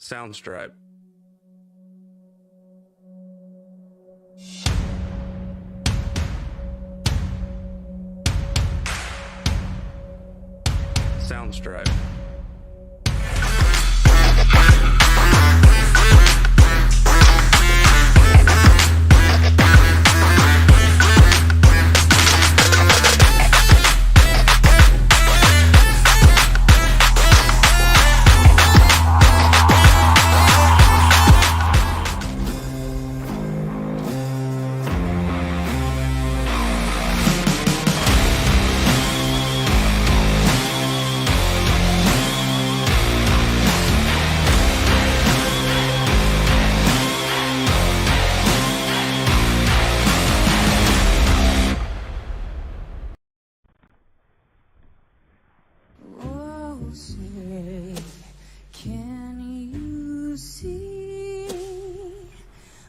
Soundstripe. Soundstripe. Say, can you see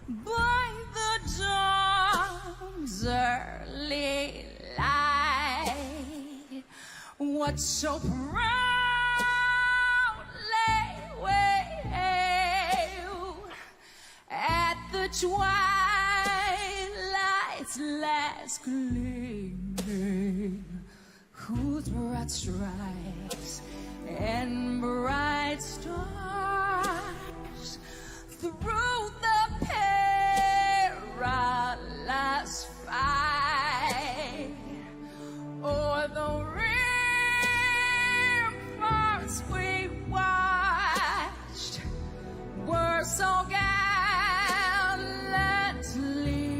by the dawn's early light what so proudly wailed at the twilight's last gleaming, whose broad stripes and bright stars through the perilous fight o'er the ramparts we watched were so gallantly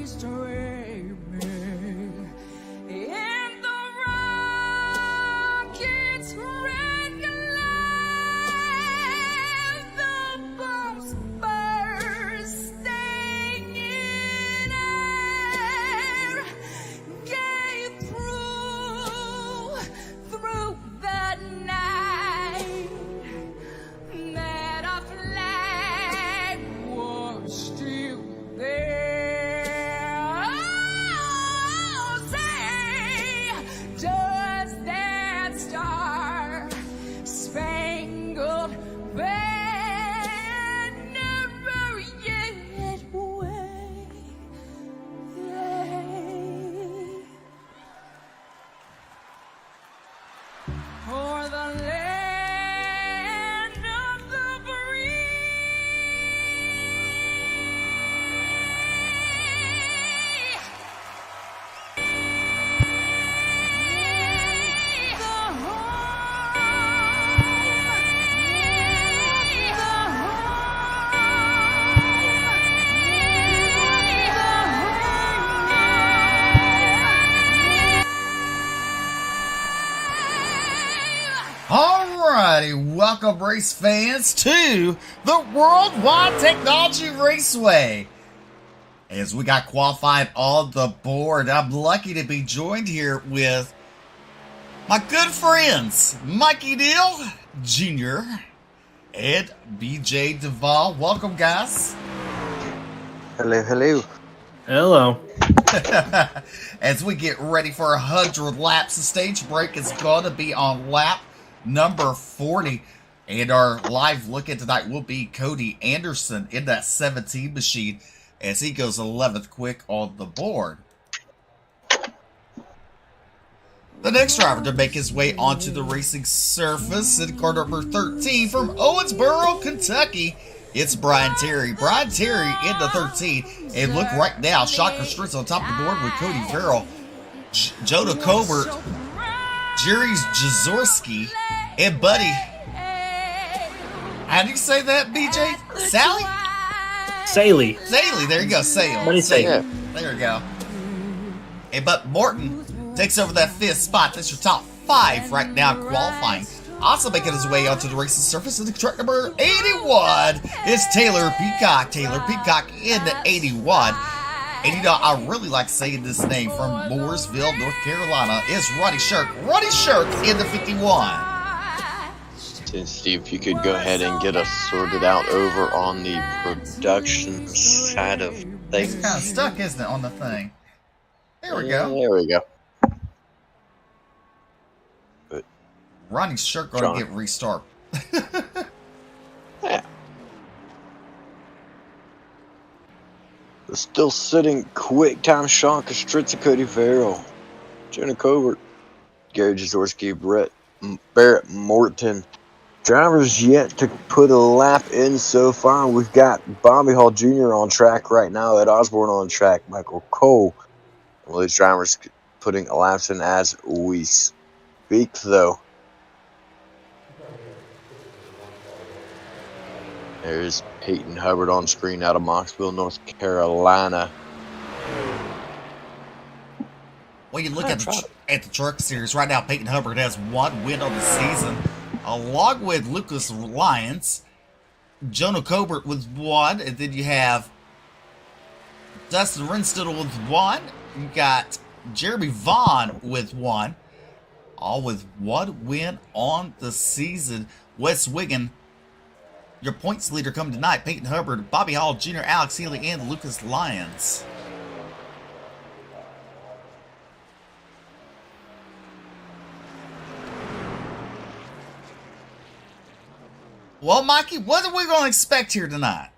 streaming in the rocket's red glare, the bombs bursting in air gave through the night that our flag was still there. Oh, say, does that star-spangled banner yet wave o'er the land of the Alrighty, welcome race fans to the Worldwide Technology Raceway. As we got qualified on the board, I'm lucky to be joined here with my good friends, Mikey Deal Jr. and BJ Duvall. Welcome, guys. Hello, hello. Hello. As we get ready for 100 laps, the stage break is going to be on lap number 40. And our live look-in tonight will be Cody Anderson in that 17 machine as he goes 11th quick on the board. The next driver to make his way onto the racing surface in car number 13 from Owensboro, Kentucky, it's Brian Terry. Brian Terry in the 13. And look right now, Shocker Streets on top of the board with Cody Farrell, Jonah Colbert, Jerry Jazorski, and Buddy. How do you say that, BJ? Sally? Saley. Saley, there you go, Sale. Buddy Saley. There you go. And But Morton takes over that 5th spot. That's your top 5 right now qualifying. Also making his way onto the racing surface is the truck number 81. It's Taylor Peacock. Taylor Peacock in the 81. And you know, I really like saying this name from Mooresville, North Carolina. It's Ronnie Shirk. Ronnie Shirk in the 51. And Steve, if you could go ahead and get us sorted out over on the production side of things. It's kind of stuck, isn't it, on the thing? There we go. There we go. Ronnie's shirt going to get restart. Yeah. Still sitting quick time Sean Kostritza, Cody Farrell, Jonah Covert, Gary Jaworski, Barrett Morton. Drivers yet to put a lap in so far. We've got Bobby Hall Jr. on track right now, Ed Osborne on track, Michael Cole. Well, these drivers putting laps in as we speak, though. There's Peyton Hubbard on screen out of Mocksville, North Carolina. When you look at the truck series right now, Peyton Hubbard has 1 win on the season, along with Lucas Lyons, Jonah Cobert with 1, and then you have Dustin Renstidel with 1. You got Jeremy Vaughn with 1, all with 1 win on the season. Wes Wiggin, your points leader coming tonight, Peyton Hubbard, Bobby Hall Jr., Alex Healy, and Lucas Lyons. Well, Mikey, what are we going to expect here tonight?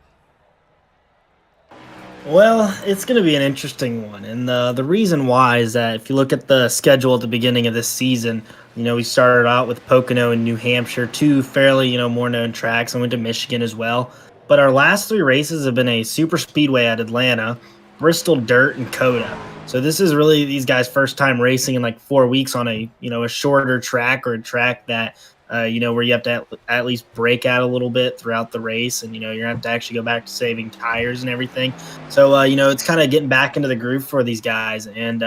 Well, it's going to be an interesting one. And the reason why is that if you look at the schedule at the beginning of this season, we started out with Pocono and New Hampshire, 2 fairly, more known tracks, and went to Michigan as well. But our last 3 races have been a super speedway at Atlanta, Bristol Dirt, and Coda. So this is really these guys' first time racing in like 4 weeks on a shorter track, or a track that where you have to at least break out a little bit throughout the race, and you're gonna have to actually go back to saving tires and everything. So it's kind of getting back into the groove for these guys. And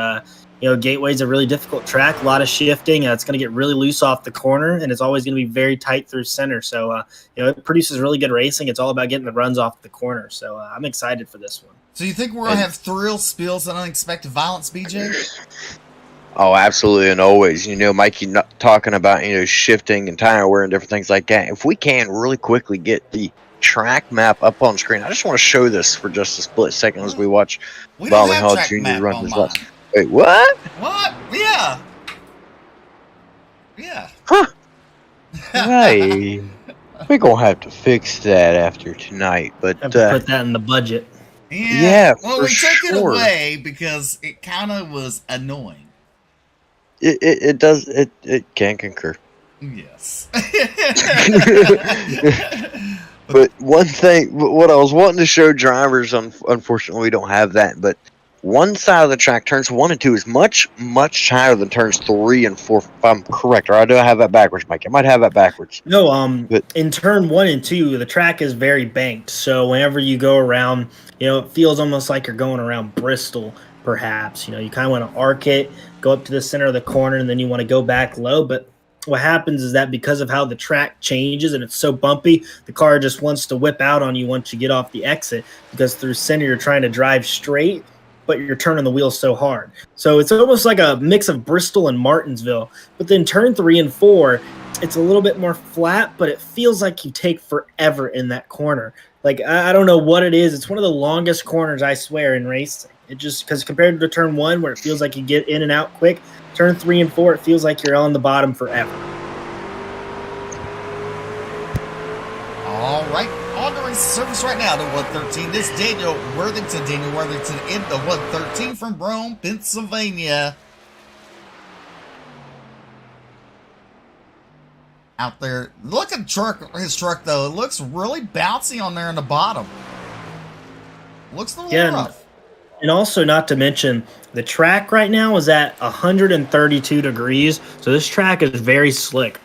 Gateway's a really difficult track, a lot of shifting. It's going to get really loose off the corner, and it's always going to be very tight through center. So it produces really good racing. It's all about getting the runs off the corner. So I'm excited for this one. So you think we're going to have thrill, spills, and unexpected violence, BJ? Oh, absolutely, and always. Mikey talking about shifting and tire wear and different things like that. If we can really quickly get the track map up on screen, I just want to show this for just a split second as we watch Bobby Hall Jr. run his lap. Wait, what? What? Yeah. Yeah. Huh. Hey, we're gonna have to fix that after tonight, but have to put that in the budget. Yeah, well, we took it away because it kind of was annoying. It does. It can concur. Yes. But one thing, what I was wanting to show drivers, unfortunately, we don't have that. But one side of the track, turns 1 and 2, is much higher than turns 3 and 4. If I'm correct, or I do have that backwards, Mike. I might have that backwards. No, but in turn 1 and 2, the track is very banked. So whenever you go around, it feels almost like you're going around Bristol. Perhaps you kind of want to arc it, go up to the center of the corner, and then you want to go back low. But what happens is that because of how the track changes and it's so bumpy, the car just wants to whip out on you once you get off the exit, because through center you're trying to drive straight, but you're turning the wheels so hard. So it's almost like a mix of Bristol and Martinsville. But then turn 3 and 4, it's a little bit more flat, but it feels like you take forever in that corner. Like, I don't know what it is. It's one of the longest corners, I swear, in racing. It just, because compared to turn 1, where it feels like you get in and out quick, turn 3 and 4, it feels like you're on the bottom forever. All right, on the race service right now to 113. This Daniel Worthington in the 113 from Rome, Pennsylvania. Out there, look at his truck though. It looks really bouncy on there in the bottom. Looks a little rough. And also, not to mention, the track right now is at 132 degrees, so this track is very slick.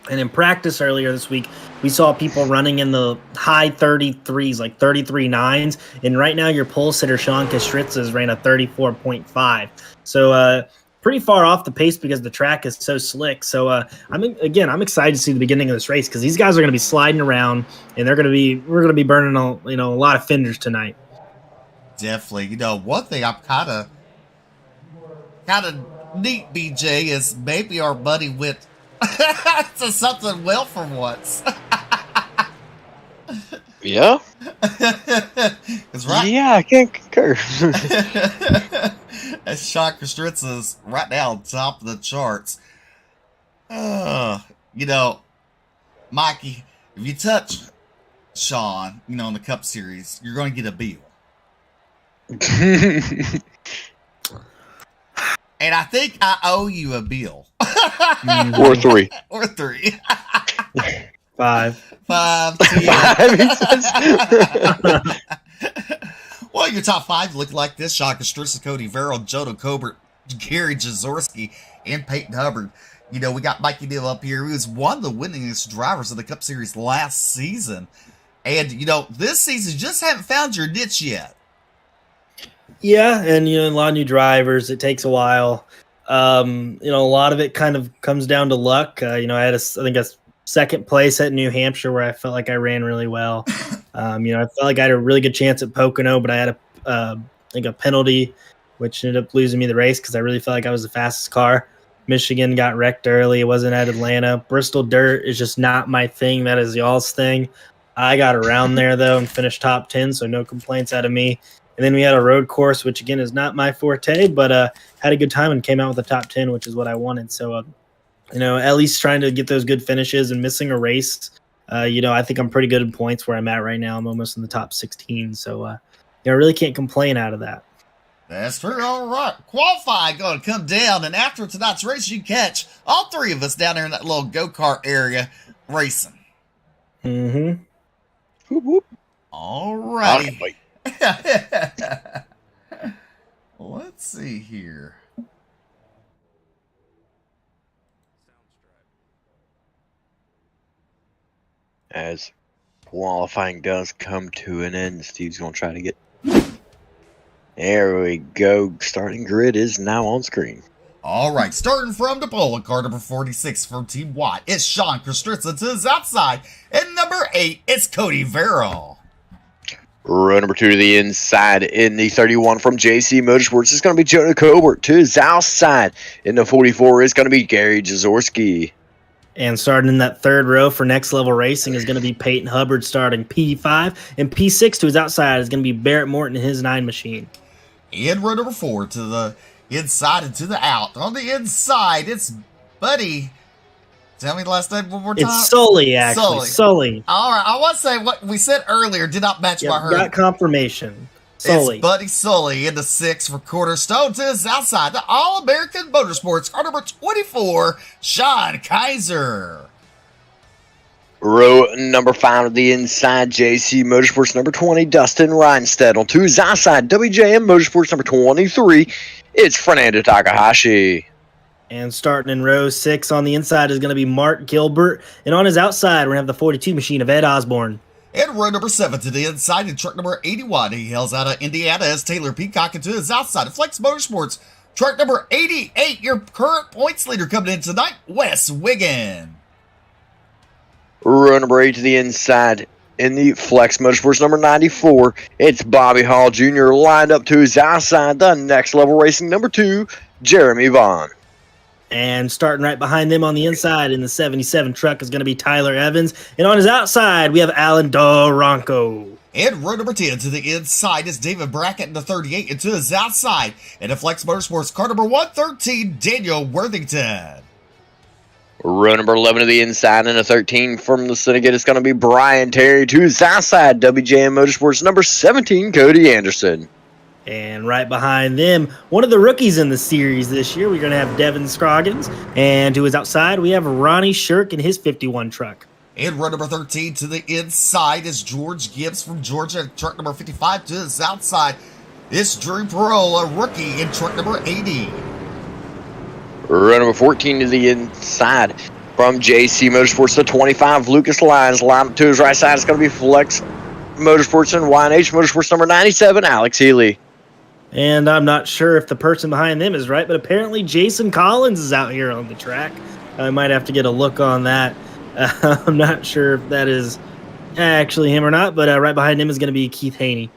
And in practice earlier this week, we saw people running in the high 33s, like 33.9s, and right now your pole sitter, Sean Kostritza, ran a 34.5. So pretty far off the pace because the track is so slick. So I'm excited to see the beginning of this race, because these guys are going to be sliding around, and we're going to be burning a lot of fenders tonight. Definitely. One thing I'm kind of neat, BJ, is maybe our buddy went to something well for once. Yeah. That's right. Yeah, I can't concur. As Sean Kostritza's right now on top of the charts. Mikey, if you touch Sean, in the Cup Series, you're going to get a bill. And I think I owe you a bill. Or 3. Or 3. 5. 5, 10. Well, your top 5 look like this. Sean Strissa, Cody Verrill, Jono Colbert, Gary Jaworski, and Peyton Hubbard. You know, we got Mikey Neal up here, who was one of the winningest drivers of the Cup Series last season. And, you know, this season, you just haven't found your niche yet. Yeah, and, you know, a lot of new drivers. It takes a while. You know, a lot of it kind of comes down to luck. You know, I had, I think, a second place at New Hampshire where I felt like I ran really well. You know, I felt like I had a really good chance at Pocono, but I had I think a penalty, which ended up losing me the race because I really felt like I was the fastest car. Michigan got wrecked early. It wasn't at Atlanta. Bristol dirt is just not my thing. That is y'all's thing. I got around there, though, and finished top 10, so no complaints out of me. And then we had a road course, which, again, is not my forte, but had a good time and came out with a top 10, which is what I wanted. So, you know, at least trying to get those good finishes and missing a race. You know, I think I'm pretty good in points where I'm at right now. I'm almost in the top 16, so, you know, I really can't complain out of that. That's true. All right. Qualifying going to come down, and after tonight's race, you catch all 3 of us down there in that little go-kart area racing. Mm-hmm. Whoop, whoop. All right. Let's see here. As qualifying does come to an end, Steve's going to try to get... There we go. Starting grid is now on screen. All right, starting from the pole, car number 46 from Team Watt, it's Sean Kostritza to his outside. And number 8, it's Cody Verrill. Row number 2 to the inside in the 31 from JC Motorsports is going to be Jono Colbert. To his outside in the 44 is going to be Gary Jaworski. And starting in that third row for Next Level Racing is going to be Peyton Hubbard starting P5. And P6 to his outside is going to be Barrett Morton and his 9 machine. In row number 4 to the inside and to the out. On the inside, it's Buddy. Tell me the last name one more time. It's Sully, actually. Sully. All right, I want to say what we said earlier did not match my heard. Got confirmation. Sully. It's Buddy Sully in the 6 for Cornerstone to his outside. The All-American Motorsports car number 24, Sean Kaiser. Row number 5 to the inside, JC Motorsports number 20, Dustin Reinstedt. To his outside, WJM Motorsports number 23, it's Fernando Takahashi. And starting in row 6 on the inside is going to be Mark Gilbert. And on his outside, we're going to have the 42 machine of Ed Osborne. And row number 7 to the inside in truck number 81. He hails out of Indiana as Taylor Peacock, and to his outside of Flex Motorsports, truck number 88, your current points leader coming in tonight, Wes Wiggin. Row number 8 to the inside in the Flex Motorsports number 94. It's Bobby Hall Jr. lined up to his outside, the Next Level Racing number 2, Jeremy Vaughn. And starting right behind them on the inside in the 77 truck is going to be Tyler Evans. And on his outside, we have Alan Doronco. And row number 10 to the inside is David Brackett in the 38, and to his outside in the Flex Motorsports car number 113, Daniel Worthington. Row number 11 to the inside and a 13 from the syndicate is going to be Brian Terry. To his outside, WJM Motorsports number 17, Cody Anderson. And right behind them, one of the rookies in the series this year, we're going to have Devin Scroggins. And to his outside, we have Ronnie Shirk in his 51 truck. And row number 13 to the inside is George Gibbs from Georgia, truck number 55. To his outside, it's Drew Pearl, a rookie, in truck number 80. Row number 14 to the inside from JC Motorsports, the 25, Lucas Lyons. Line up to his right side, it's going to be Flex Motorsports and YNH Motorsports number 97, Alex Healy. And I'm not sure if the person behind them is right, but apparently Jason Collins is out here on the track. I might have to get a look on that. I'm not sure if that is actually him or not, but right behind him is going to be Keith Haney.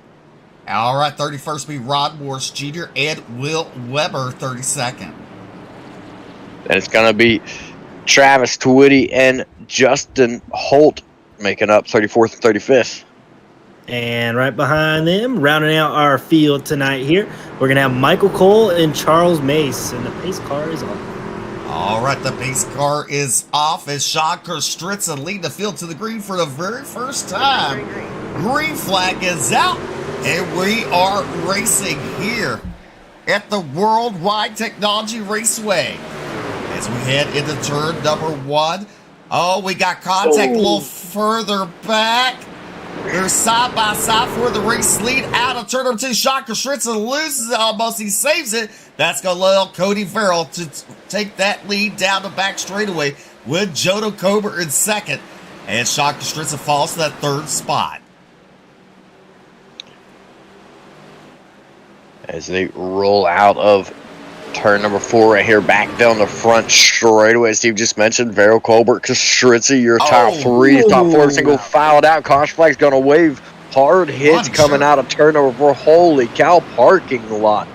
All right, 31st be Rod Morris Jr. and Will Weber, 32nd. Then it's going to be Travis Twitty and Justin Holt making up 34th and 35th. And right behind them, rounding out our field tonight here, we're going to have Michael Cole and Charles Mace, and the pace car is off. All right, the pace car is off as Sean Kostritza lead the field to the green for the very first time. Green flag is out, And we are racing here at the Worldwide Technology Raceway. As we head into turn number 1. Oh, we got contact a little further back. They're side by side for the race lead out of turn number 2. Sean Kostritza loses it almost. He saves it. That's going to allow Cody Farrell to take that lead down the back straightaway with Jonah Cober in second. And Sean Kostritza falls to that third spot. As they roll out of turn number 4 right here, back down the front straightaway. As Steve just mentioned, Vero, Colbert, Kostritza, your top 3, top 4, single filed out. Caution flag's gonna wave. Hard hits coming out of turn number 4. Holy cow, parking lot.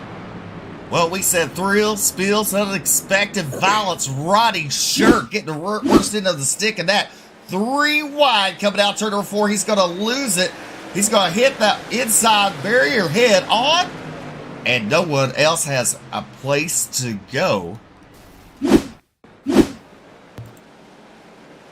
Well, we said thrills, spills, unexpected violence. Roddy Shirk getting the worst end of the stick, and that 3 wide coming out turn number 4. He's gonna lose it. He's gonna hit that inside barrier head on. And no one else has a place to go. And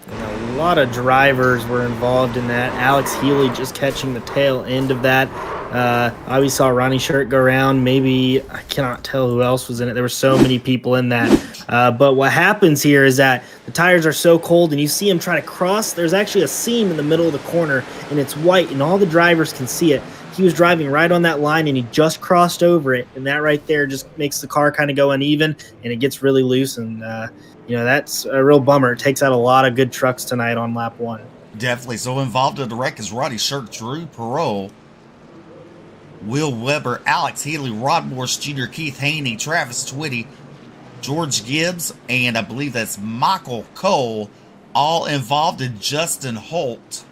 a lot of drivers were involved in that. Alex Healy just catching the tail end of that. I always saw Ronnie Shirt go around. Maybe, I cannot tell who else was in it. There were so many people in that. But what happens here is that the tires are so cold, and you see him try to cross. There's actually a seam in the middle of the corner, and it's white, and all the drivers can see it. He was driving right on that line, and he just crossed over it, and that right there just makes the car kind of go uneven, and it gets really loose, and that's a real bummer. It takes out a lot of good trucks tonight on lap 1. Definitely. So involved in the wreck is Roddy Shirk, Drew Perot, Will Weber, Alex Healy, Rod Morris Jr., Keith Haney, Travis Twitty, George Gibbs, and I believe that's Michael Cole, all involved in Justin Holt.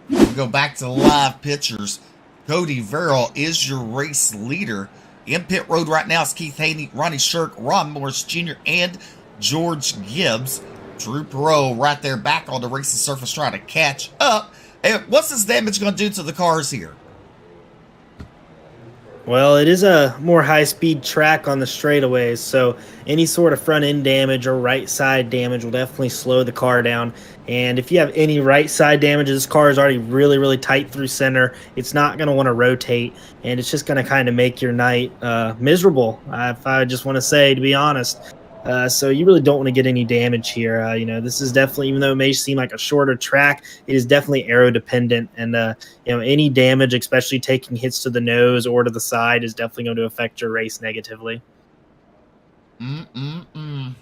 We go back to the live pictures. Cody Verrill is your race leader. In pit road right now is Keith Haney, Ronnie Shirk, Ron Morris Jr., and George Gibbs. Drew Perot right there back on the racing surface trying to catch up. And what's this damage going to do to the cars here? Well, it is a more high-speed track on the straightaways, so any sort of front-end damage or right-side damage will definitely slow the car down. And if you have any right-side damage, this car is already really, really tight through center. It's not going to want to rotate, and it's just going to kind of make your night miserable, if I just want to say, to be honest. So you really don't want to get any damage here. This is definitely, even though it may seem like a shorter track, it is definitely aero dependent. And, any damage, especially taking hits to the nose or to the side, is definitely going to affect your race negatively. A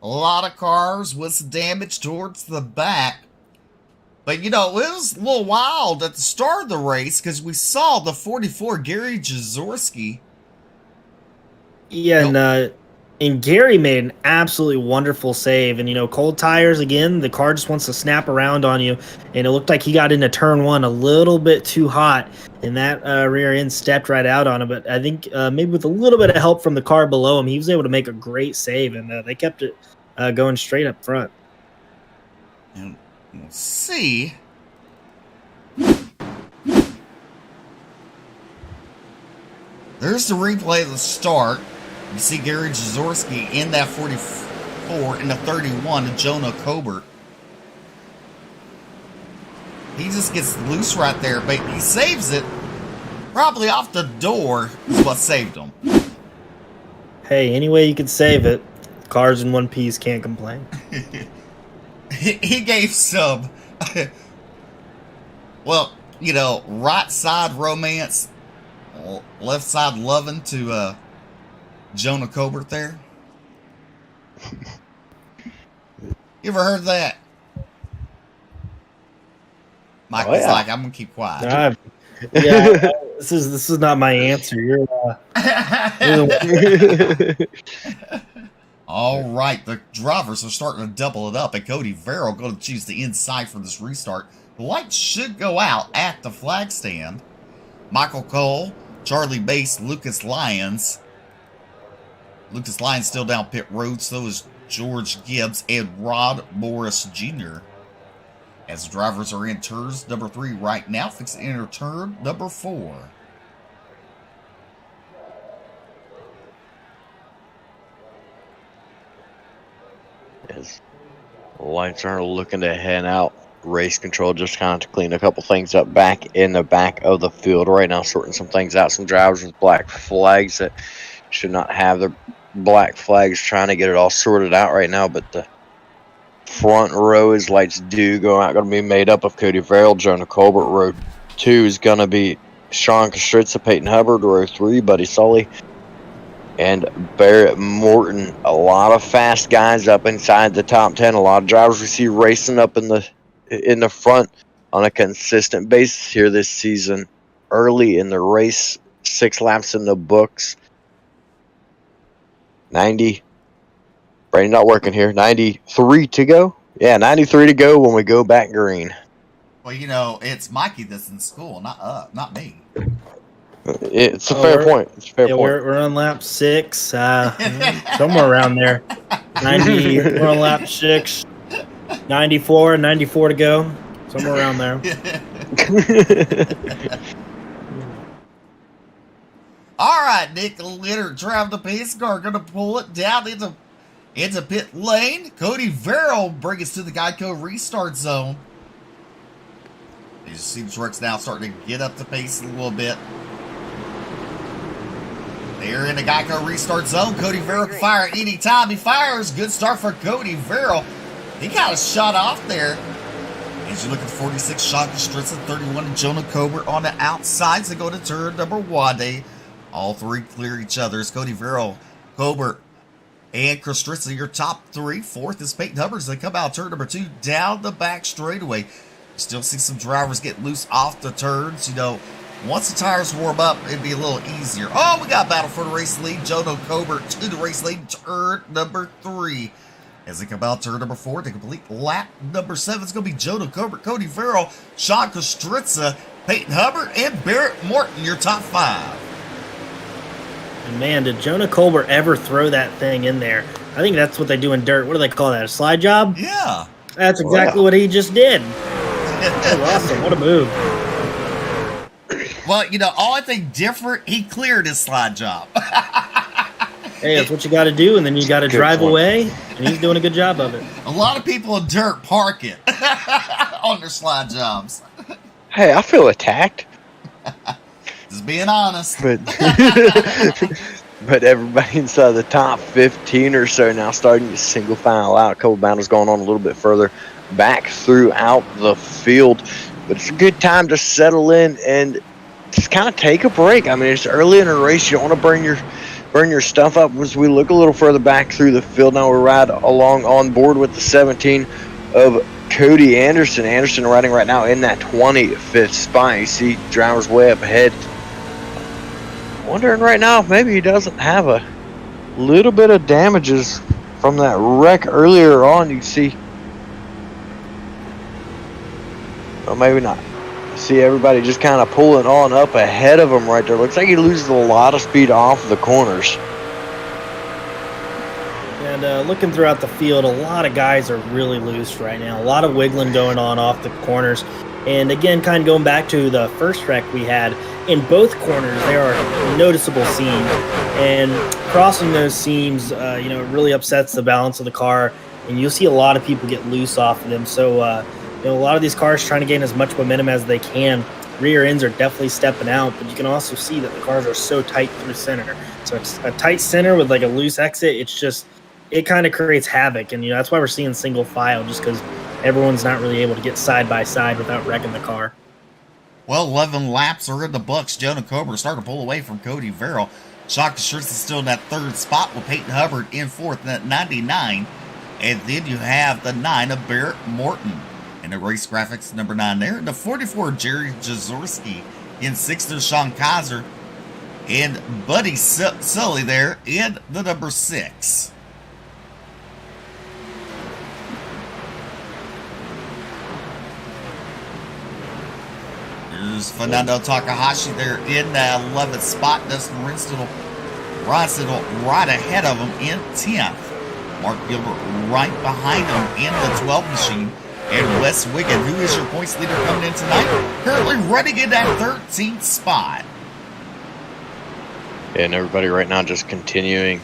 lot of cars with some damage towards the back. But, it was a little wild at the start of the race because we saw the 44 Gary Jazorski. Yeah, and Gary made an absolutely wonderful save. And, cold tires, again, the car just wants to snap around on you. And it looked like he got into turn 1 a little bit too hot. And that rear end stepped right out on him. But I think maybe with a little bit of help from the car below him, he was able to make a great save. And they kept it going straight up front. And we'll see. There's the replay of the start. You see Gary Jazorski in that 44 in the 31 to Jonah Cobert. He just gets loose right there, but he saves it. Probably off the door is what saved him. Hey, any way you could save it, cars in one piece, can't complain. He gave some, right side romance, left side loving to Jonah Cobert there. You ever heard that? Michael's like, I'm gonna keep quiet. This is not my answer. You're all right, the drivers are starting to double it up, and Cody Verrill going to choose the inside for this restart. The lights should go out at the flag stand. Michael Cole, Charlie Bass, Lucas Lyons. Lucas Lyons still down pit road, so is George Gibbs and Rod Morris Jr. As the drivers are in turns number 3 right now, fixing to enter turn number 4. As the lights are looking to head out race control just kind of to clean a couple things up back in the back of the field right now, sorting some things out. Some drivers with black flags that should not have their black flags, trying to get it all sorted out right now. But the front row, as lights do go out, going to be made up of Cody Verrill, Jonah Colbert. Row 2 is going to be Sean Kostritza, Peyton Hubbard. Row 3, Buddy Sully and Barrett Morton. A lot of fast guys up inside the top 10. A lot of drivers we see racing up in the front on a consistent basis here this season. Early in the race, 6 laps in the books. 90. Brain not working here. 93 to go. Yeah, 93 to go when we go back green. Well, it's Mikey that's in school, not me. It's a fair point. It's a fair point. We're on lap 6, somewhere around there. 90. We're on lap 6. 94 to go, somewhere around there. All right, Nick Litter driving the pace car, going to pull it down into pit lane. Cody Verrill brings us to the Geico restart zone. You see the trucks now starting to get up the pace a little bit. They're in the Geico restart zone. Cody Verrill can fire at any time he fires. Good start for Cody Verrill. He got a shot off there. As you look at the 46, Sean Kostritza, 31, and Jonah Colbert on the outsides. They go to turn number 1. All 3 clear each other. It's Cody Verrill, Colbert, and Kostritza, your top 3. 4th is Peyton Hubbard as they come out turn number 2 down the back straightaway. Still see some drivers get loose off the turns. Once the tires warm up, it'd be a little easier. Oh, we got battle for the race lead. Jonah Colbert to the race lead, turn number 3. As they come out turn number 4, to complete lap number 7, it's going to be Jonah Colbert, Cody Verrill, Sean Kostritza, Peyton Hubbard, and Barrett Morton, your top 5. And man, did Jonah Colbert ever throw that thing in there? I think that's what they do in dirt. What do they call that? A slide job? Yeah. That's exactly what he just did. That was awesome. What a move. Well, all I think different, he cleared his slide job. Hey, that's what you got to do, and then you got to drive away, and he's doing a good job of it. A lot of people in dirt park it on their slide jobs. Hey, I feel attacked. Just being honest. But everybody inside the top 15 or so now starting to single file out. A couple battles going on a little bit further back throughout the field. But it's a good time to settle in and just kind of take a break. I mean, it's early in a race. You don't want to burn your stuff up. As we look a little further back through the field now, we're right along on board with the 17 of Cody Anderson. Anderson riding right now in that 25th spot. You see drivers way up ahead. Wondering right now if maybe he doesn't have a little bit of damages from that wreck earlier on. You see, well, maybe not. You see everybody just kind of pulling on up ahead of him right there. Looks like he loses a lot of speed off the corners. And looking throughout the field, a lot of guys are really loose right now. A lot of wiggling going on off the corners. And again, kind of going back to the first wreck we had, in both corners there are noticeable seams. And crossing those seams, it really upsets the balance of the car. And you'll see a lot of people get loose off of them. So, a lot of these cars trying to gain as much momentum as they can. Rear ends are definitely stepping out, but you can also see that the cars are so tight through center. So it's a tight center with like a loose exit. It kind of creates havoc, and that's why we're seeing single file, just because everyone's not really able to get side by side without wrecking the car. Well, 11 laps are in the books. Jonah Colbert starting to pull away from Cody Verrill. Shock Shirts is still in that 3rd spot with Peyton Hubbard in 4th at 99. And then you have the 9 of Barrett Morton. And the race graphics, number 9 there. And the 44, Jerry Jazorski. In 6th, there's Sean Kaiser. And Buddy Sully there in the number 6. There's Fernando Takahashi there in the 11th spot. Dustin Ronstedel right ahead of him in 10th. Mark Gilbert right behind him in the 12th machine. And Wes Wiggin, who is your points leader coming in tonight, currently running in that 13th spot. And everybody right now just continuing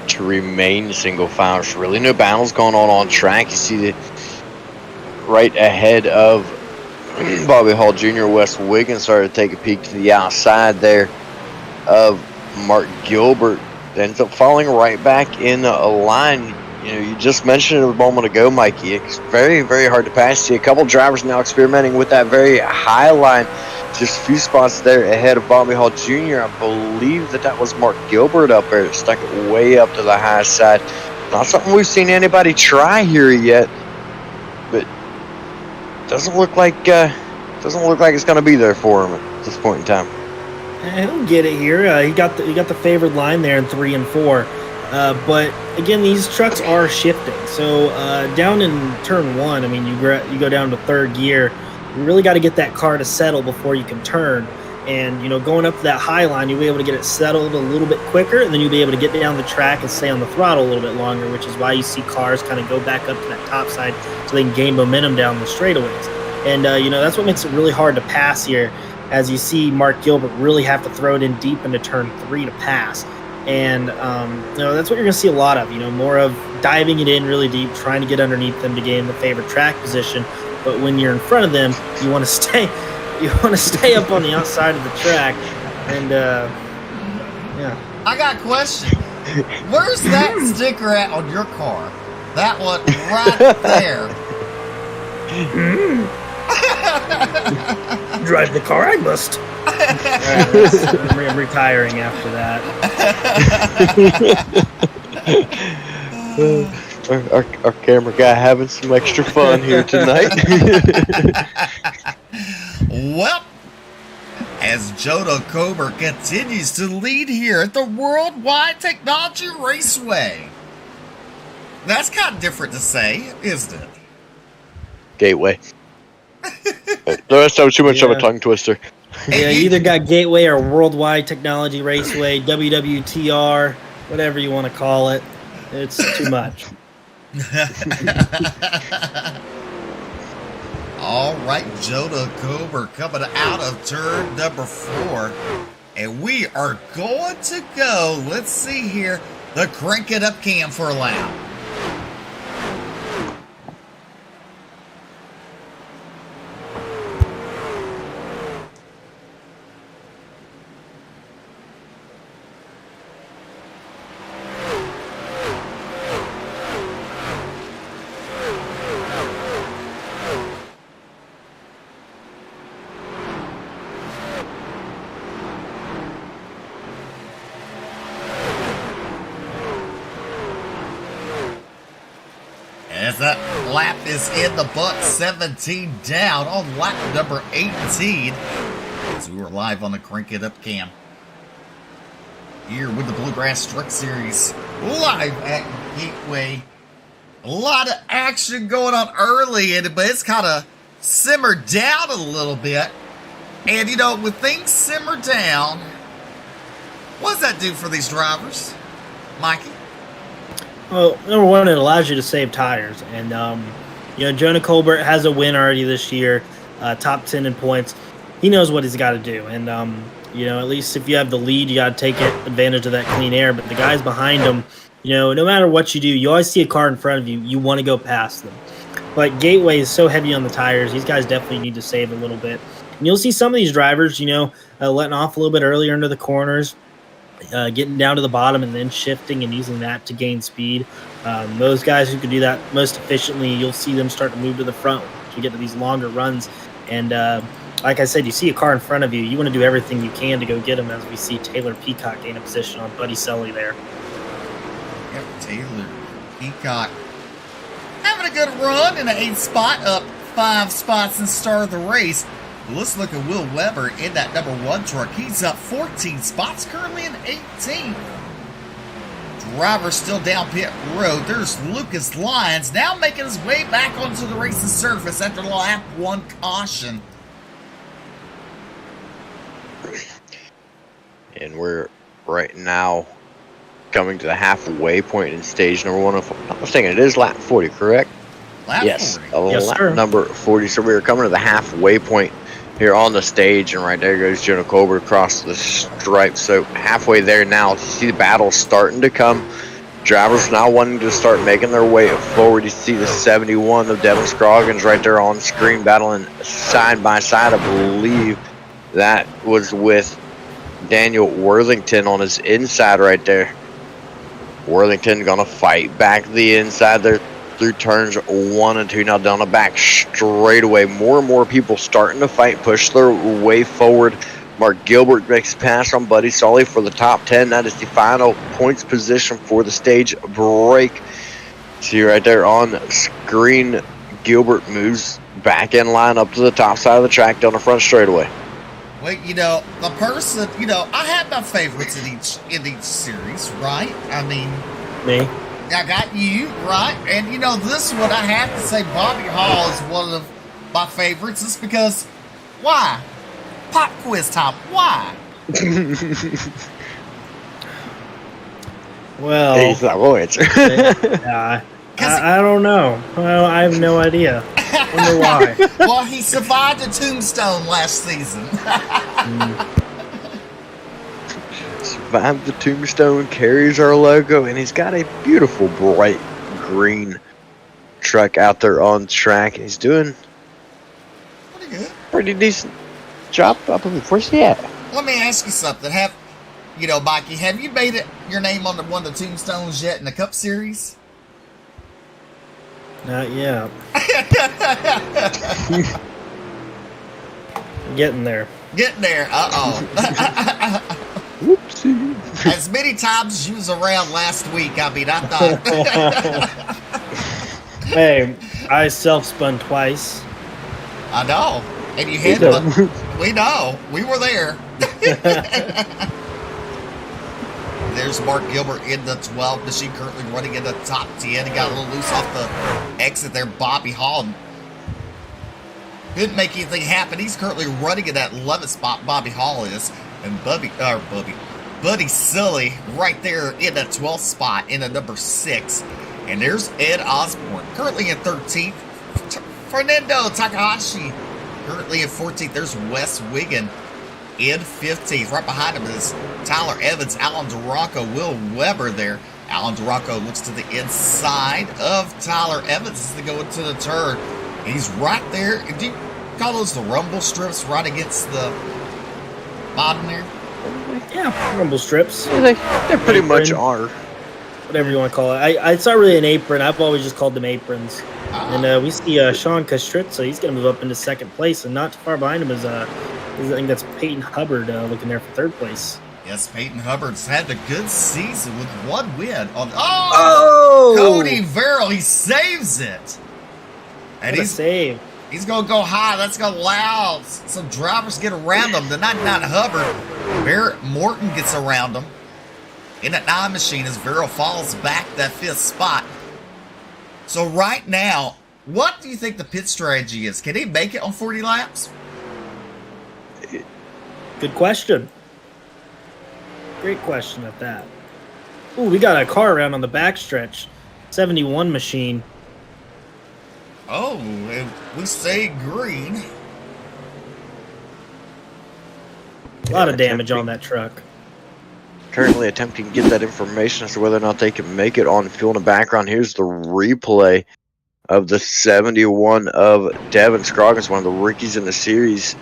to remain single file. There's really no battles going on track. You see the right ahead of Bobby Hall Jr. Wes Wiggins started to take a peek to the outside there of Mark Gilbert. Ends up falling right back in a line. You know, you just mentioned it a moment ago, Mikey. It's very, very hard to pass. See a couple drivers now experimenting with that very high line. Just a few spots there ahead of Bobby Hall Jr. I believe that was Mark Gilbert up there that stuck it way up to the high side. Not something we've seen anybody try here yet, but doesn't look like it's going to be there for him at this point in time. He'll get it here. He got the favored line there in 3 and 4. But again, these trucks are shifting. So down in turn 1, I mean, you go down to third gear. You really got to get that car to settle before you can turn. And, you know, going up to that high line, you'll be able to get it settled a little bit quicker, and then you'll be able to get down the track and stay on the throttle a little bit longer, which is why you see cars kind of go back up to that top side so they can gain momentum down the straightaways. And, you know, that's what makes it really hard to pass here, as you see Mark Gilbert really have to throw it in deep into turn 3 to pass. And, you know, that's what you're going to see a lot of, you know, more of diving it in really deep, trying to get underneath them to gain the favored track position. But when you're in front of them, you want to stay up on the outside of the track. And, yeah. I got a question. Where's that sticker at on your car? That one right there. Drive the car, I must. Right, I'm retiring after that. Our camera guy having some extra fun here tonight. Well, as Jonah Cober continues to lead here at the Worldwide Technology Raceway. That's kind of different to say, isn't it? Gateway. That's too much of a tongue twister. Yeah, you either got Gateway or Worldwide Technology Raceway, WWTR, whatever you want to call it. It's too much. All right, Jonah Cober coming out of turn number 4. And we are going to go, let's see here, the crank it up cam for a lap. As that lap is in the books, 17 down on lap number 18. As we were live on the Crank It Up cam. Here with the Bluegrass Truck Series, live at Gateway. A lot of action going on early in it, but it's kind of simmered down a little bit. And, you know, when things simmer down, what does that do for these drivers, Mikey? Well, number one, it allows you to save tires. And, you know, Jonah Colbert has a win already this year, top 10 in points. He knows what he's got to do. And, you know, at least if you have the lead, you got to take advantage of that clean air. But the guys behind him, you know, no matter what you do, you always see a car in front of you. You want to go past them. But Gateway is so heavy on the tires. These guys definitely need to save a little bit. And you'll see some of these drivers, you know, letting off a little bit earlier into the corners, getting down to the bottom and then shifting and using that to gain speed. Those guys who can do that most efficiently, you'll see them start to move to the front to get to these longer runs. And like I said, you see a car in front of you, you want to do everything you can to go get them, as we see Taylor Peacock gain a position on Buddy Sully there. Yep, Taylor Peacock having a good run in the 8th spot, up 5 spots and start of the race. But let's look at Will Weber in that number 1 truck. He's up 14 spots, currently in 18th. Driver still down pit road. There's Lucas Lyons now making his way back onto the racing surface after lap 1 caution. And we're right now coming to the halfway point in stage number 1. If I'm not mistaken, it is lap 40, correct? Lap yes, 40. Yes, lap sir. number 40. So we're coming to the halfway point here on the stage, and right there goes Jonah Colbert across the stripe. So halfway there now, you see the battle starting to come Drivers now wanting to start making their way forward. You see the 71 of Devin Scroggins right there on screen battling side by side. I believe that was with Daniel Worthington on his inside right there. Worthington gonna fight back the inside there through turns 1 and 2. Now down the back straightaway. More and more people starting to fight, push their way forward. Mark Gilbert makes a pass on Buddy Solly for the top 10. That is the final points position for the stage break. See right there on screen, Gilbert moves back in line up to the top side of the track down the front straightaway. Well, the person, I have my favorites in each series, right? I mean, Me. I got you, right? And this one, I have to say Bobby Hall is one of my favorites. It's because, why? Pop quiz time, why? Well, He's not going to answer. I don't know. Well, I have no idea. Wonder why. Well, he survived a tombstone last season. Survived the tombstone, carries our logo, and he's got a beautiful bright green truck out there on track. He's doing Pretty good. pretty decent job. I believe. Where's he at? Let me ask you something. Mikey, have you made it your name on one of the tombstones yet in the Cup Series? Not yet. Getting there. Getting there. Uh-oh. Whoopsie. As many times as you was around last week, I thought. Hey, I self-spun twice. I know. And you had to. We know. We were there. There's Mark Gilbert in the 12 machine, currently running in the top 10. He got a little loose off the exit there. Bobby Hall couldn't make anything happen. He's currently running in that 11th spot. Bobby Hall is. And Buddy Silly right there in the 12th spot in the number 6. And there's Ed Osborne, currently in 13th. Fernando Takahashi, currently in 14th. There's Wes Wiggin in 15th. Right behind him is Tyler Evans, Alan Duranco, Will Weber there. Alan Duranco looks to the inside of Tyler Evans as they go into the turn. He's right there. Do you call those the rumble strips right against the bottom there? Yeah, rumble strips. They pretty Apron. much are. Whatever you want to call it. It's not really an apron. I've always just called them aprons. And we see Sean Kastritza. He's going to move up into second place. And not too far behind him is, I think that's Peyton Hubbard looking there for third place. Yes, Peyton Hubbard's had a good season with one win. Oh! Cody Verrill, he saves it. And What a save. he's going to go high. That's going to allow some drivers to get around him. The 99 Hubbard, Barrett Morton gets around him in that 9 machine as Verrill falls back that 5th spot. So right now, what do you think the pit strategy is? Can he make it on 40 laps? Good question. Great question at that. Ooh, we got a car around on the backstretch. 71 machine. Oh, if we say green. A lot of damage on that truck. Currently attempting to get that information as to whether or not they can make it on field in the background. Here's the replay of the 71 of Devin Scroggins, one of the rookies in the series.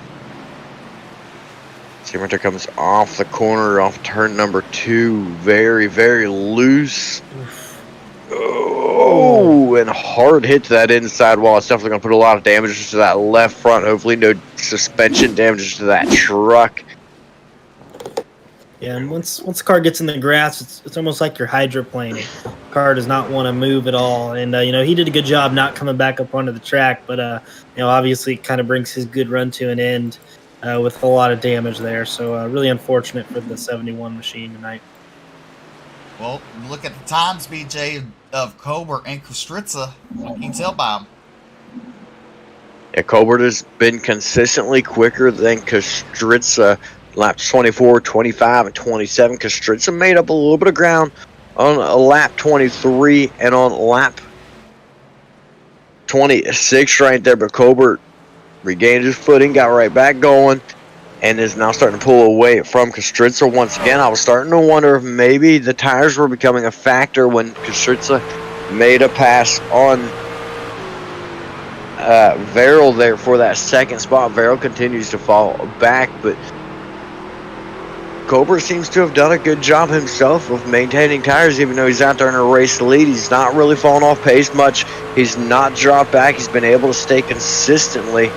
See right there comes off the corner, off turn number 2. Very, very loose. Oh, and hard hit to that inside wall. It's definitely going to put a lot of damage to that left front. Hopefully no suspension damage to that truck. Yeah, and once the car gets in the grass, it's almost like you're hydroplaning. The car does not want to move at all. And, he did a good job not coming back up onto the track. But, obviously it kind of brings his good run to an end with a lot of damage there. So really unfortunate for the 71 machine tonight. Well, look at the times, BJ, of Colbert and Kostritza. You can tell by them. Yeah, Colbert has been consistently quicker than Kostritza. Laps 24, 25, and 27. Kostritza made up a little bit of ground on lap 23 and on lap 26 right there. But Colbert regained his footing, got right back going. and is now starting to pull away from Kustritsa once again. I was starting to wonder if maybe the tires were becoming a factor when Kustritsa made a pass on Verrill there for that second spot. Verrill continues to fall back, but Colbert seems to have done a good job himself of maintaining tires, even though he's out there in a race lead. He's not really fallen off pace much. He's not dropped back. He's been able to stay consistently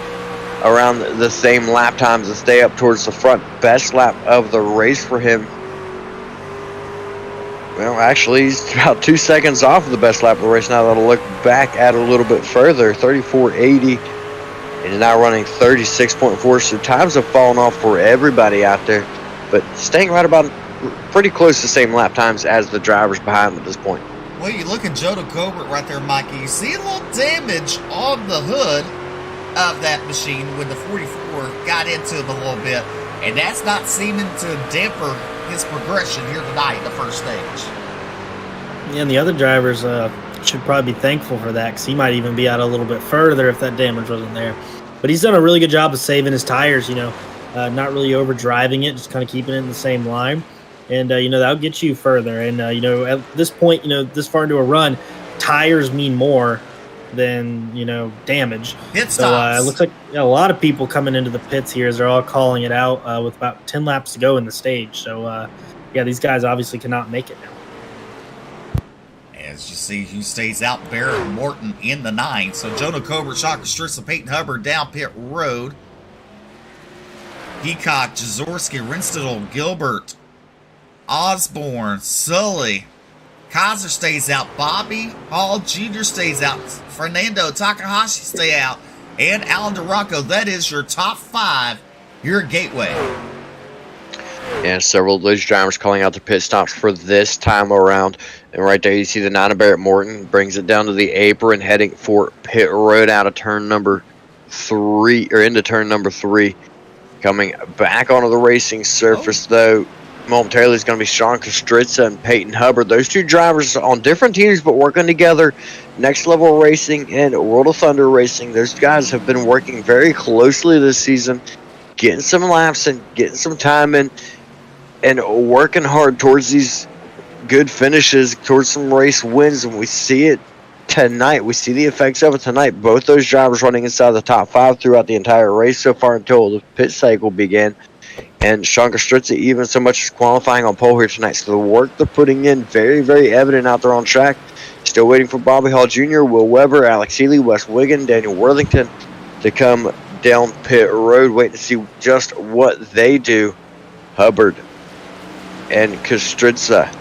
around the same lap times and stay up towards the front. Best lap of the race for him. Well, actually, he's about 2 seconds off of the best lap of the race now that I'll look back at a little bit further. 34.80, and now running 36.4. So times have fallen off for everybody out there, but staying right about pretty close to the same lap times as the drivers behind him at this point. Well, you look at Jonah Colbert right there, Mikey. You see a little damage on the hood of that machine when the 44 got into him a little bit, and that's not seeming to damper his progression here tonight in the first stage. Yeah, and the other drivers should probably be thankful for that, because he might even be out a little bit further if that damage wasn't there. But he's done a really good job of saving his tires, not really over driving it, just kind of keeping it in the same line. And, that'll get you further. And, at this point, this far into a run, tires mean more than, damage. Pit So stops. it looks like a lot of people coming into the pits here as they're all calling it out with about 10 laps to go in the stage. So, these guys obviously cannot make it now. As you see, who stays out, Barrett Morton in the 9. So Jonah Colbert, Shocker Stritzel, Peyton Hubbard down pit road. Peacock, Jaworski, Renstadel, Gilbert, Osborne, Sully. Kaiser stays out. Bobby Hall Jr. stays out. Fernando Takahashi stay out. And Alan Duranco. That is your top 5 here at Gateway. And several of those drivers calling out the pit stops for this time around. And right there you see the 9 of Barrett Morton brings it down to the apron, heading for pit road out of turn number 3, or into turn number 3. Coming back onto the racing surface, though, momentarily is going to be Sean Kustritsa and Peyton Hubbard. Those two drivers on different teams but working together. Next Level Racing and World of Thunder Racing. Those guys have been working very closely this season, getting some laps and getting some time in, and working hard towards these good finishes, towards some race wins, and we see it tonight. We see the effects of it tonight. Both those drivers running inside the top 5 throughout the entire race so far until the pit cycle began. And Sean Kustritsa even so much as qualifying on pole here tonight. So the work they're putting in, very, very evident out there on track. Still waiting for Bobby Hall Jr., Will Weber, Alex Healy, Wes Wiggin, Daniel Worthington to come down pit road. Waiting to see just what they do. Hubbard and Kustritsa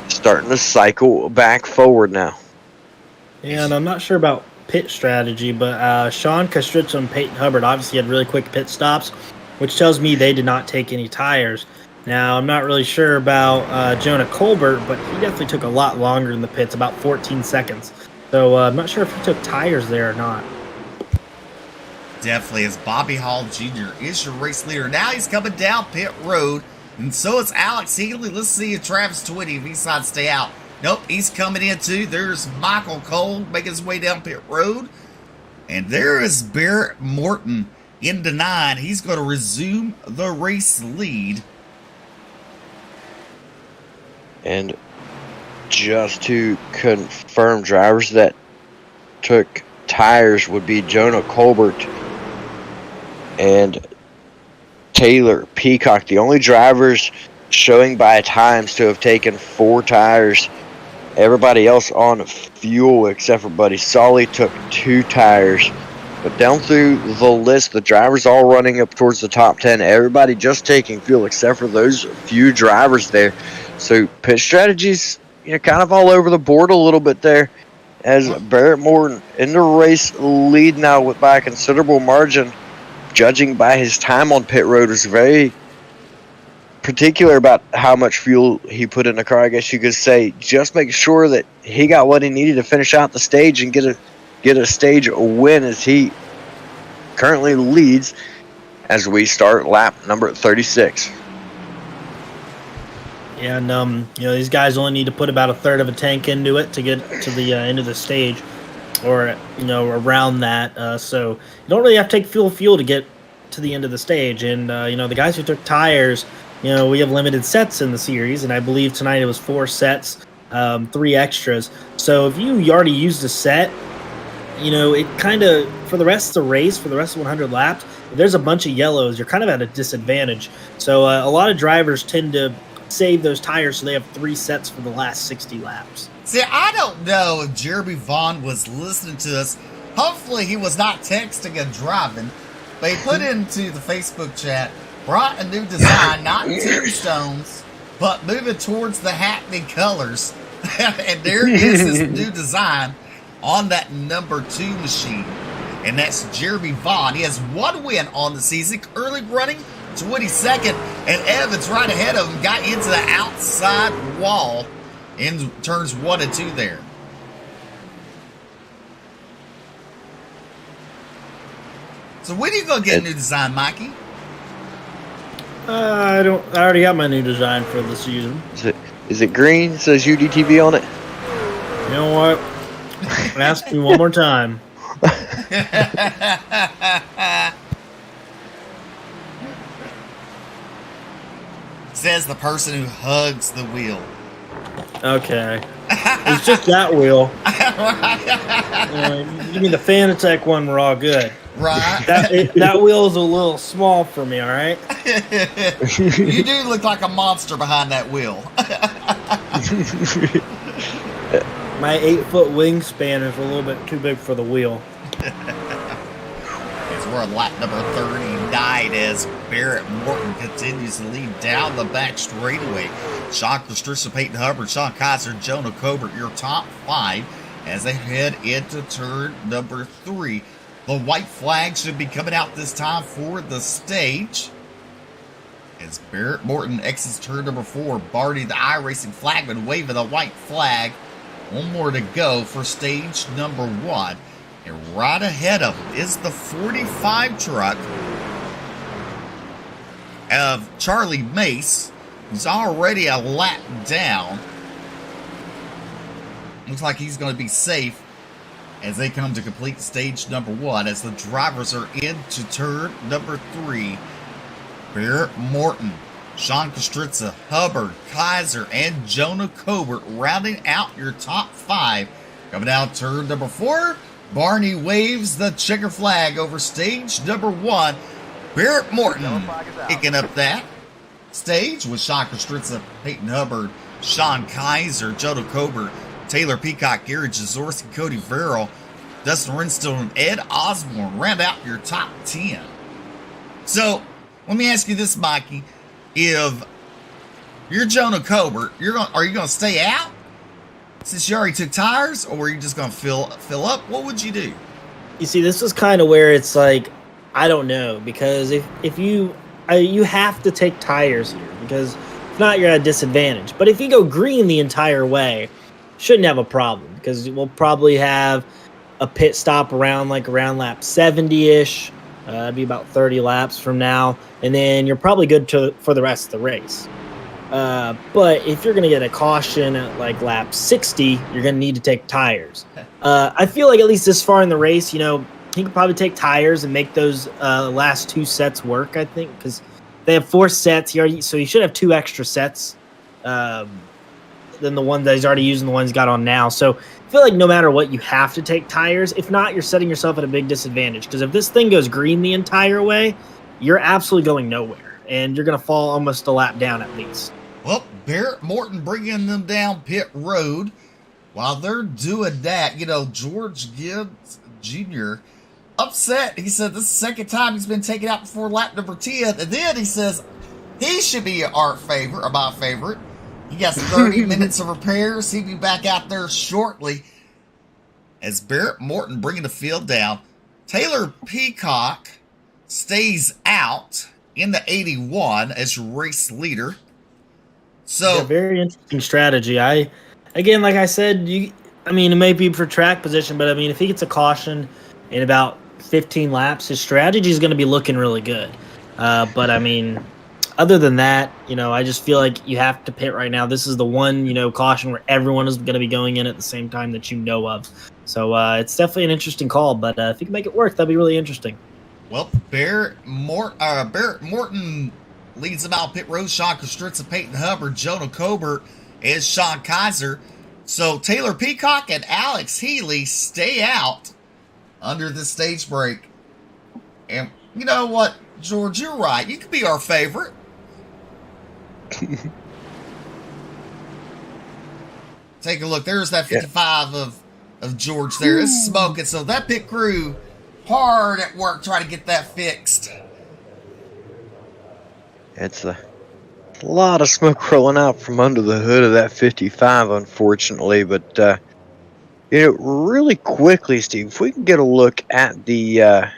starting to cycle back forward now. Yeah, and I'm not sure about pit strategy, but Sean Kustritsa and Peyton Hubbard obviously had really quick pit stops, which tells me they did not take any tires. Now, I'm not really sure about Jonah Colbert, but he definitely took a lot longer in the pits, about 14 seconds. So I'm not sure if he took tires there or not. Definitely, as Bobby Hall Jr. is your race leader. Now he's coming down pit road, and so is Alex Healy. Let's see if Travis Twitty, if he decides to stay out. Nope, he's coming in too. There's Michael Cole making his way down pit road. And there is Barrett Morton into 9. He's going to resume the race lead. And just to confirm, drivers that took tires would be Jonah Colbert and Taylor Peacock, the only drivers showing by times to have taken 4 tires. Everybody else on fuel except for Buddy Solly took 2 tires. But down through the list, the drivers all running up towards the top 10. Everybody just taking fuel except for those few drivers there. So pit strategies, kind of all over the board a little bit there. As Barrett Morton in the race lead now by a considerable margin. Judging by his time on pit road, was very particular about how much fuel he put in the car, I guess you could say. Just make sure that he got what he needed to finish out the stage and get a stage win, as he currently leads as we start lap number 36. Yeah, and these guys only need to put about a third of a tank into it to get to the end of the stage, or around that. So you don't really have to take fuel to get to the end of the stage. And, the guys who took tires, we have limited sets in the series, and I believe tonight it was 4 sets, 3 extras. So if you already used a set, it kind of, for the rest of the race, for the rest of 100 laps, if there's a bunch of yellows, you're kind of at a disadvantage. So a lot of drivers tend to save those tires so they have 3 sets for the last 60 laps. See, I don't know if Jeremy Vaughn was listening to us. Hopefully he was not texting and driving. But he put into the Facebook chat, brought a new design, not tombstones, but moving towards the Hackney colors. And there is his new design on that number 2 machine. And that's Jeremy Vaughn. He has 1 win on the season, currently running 22nd. And Evans right ahead of him got into the outside wall in turns 1 and 2 there. So when are you gonna get a new design, Mikey? I already got my new design for the season. Is it green? It says UDTV on it. You know what? Ask me one more time. Says the person who hugs the wheel. Okay. It's just that wheel. Give me the Fanatec one, we're all good. Right. That wheel is a little small for me, all right? You do look like a monster behind that wheel. My 8-foot wingspan is a little bit too big for the wheel. As we're on lap number 39 as Barrett Morton continues to lead down the back straightaway. Sean Christensen, Peyton Hubbard, Sean Kaiser, Jonah Colbert, your top 5 as they head into turn number 3. The white flag should be coming out this time for the stage. As Barrett Morton exits turn number 4, Barney the iRacing flagman waving the white flag. 1 more to go for stage number 1. And right ahead of him is the 45 truck of Charlie Mace, who's already a lap down. Looks like he's going to be safe as they come to complete stage number 1 as the drivers are into turn number 3. Barrett Morton, Sean Kostritza, Hubbard, Kaiser, and Jonah Colbert rounding out your top 5. Coming out turn number 4, Barney waves the checker flag over stage number 1. Barrett Morton picking up that stage with Sean Kostritza, Peyton Hubbard, Sean Kaiser, Jonah Colbert, Taylor Peacock, Gary Jazorski, Cody Verrill, Dustin Renstone, and Ed Osborne round out your top 10. So, let me ask you this, Mikey. If you're Jonah Colbert, are you going to stay out since you already took tires, or are you just going to fill up? What would you do? You see, this is kind of where it's like, I don't know, because if you have to take tires here, because if not, you're at a disadvantage. But if you go green the entire way, shouldn't have a problem, because we'll probably have a pit stop around lap 70-ish. That'd be about 30 laps from now, and then you're probably good for the rest of the race. But if you're going to get a caution at lap 60, you're going to need to take tires. I feel like at least this far in the race, he could probably take tires and make those last 2 sets work, I think, because they have 4 sets. So he should have 2 extra sets than the one that he's already using, the one he's got on now. So I feel like no matter what, you have to take tires. If not, you're setting yourself at a big disadvantage, because if this thing goes green the entire way, you're absolutely going nowhere, and you're going to fall almost a lap down at least. Well, Barrett Morton bringing them down pit road. While they're doing that, George Gibbs Jr. upset. He said this is the second time he's been taken out before lap number 10. And then he says he should be my favorite. He got 30 minutes of repairs. He'll be back out there shortly. As Barrett Morton bringing the field down, Taylor Peacock stays out in the 81 as race leader. So yeah, very interesting strategy. Again, like I said, it may be for track position, but if he gets a caution in about 15 laps, his strategy is going to be looking really good. But other than that, I just feel like you have to pit right now. This is the one, caution where everyone is going to be going in at the same time that you know of. So it's definitely an interesting call, but if you can make it work, that'd be really interesting. Well, Barrett Morton leads them out pit road. Sean Kostritza, Peyton Hubbard, Jonah Colbert, and Sean Kaiser. So Taylor Peacock and Alex Healy stay out under the stage break. And you know what, George, you're right. You could be our favorite. Take a look. There's that 55 of George there. It's smoking. So that pit crew hard at work trying to get that fixed. It's a lot of smoke rolling out from under the hood of that 55, unfortunately. But, really quickly, Steve, if we can get a look at the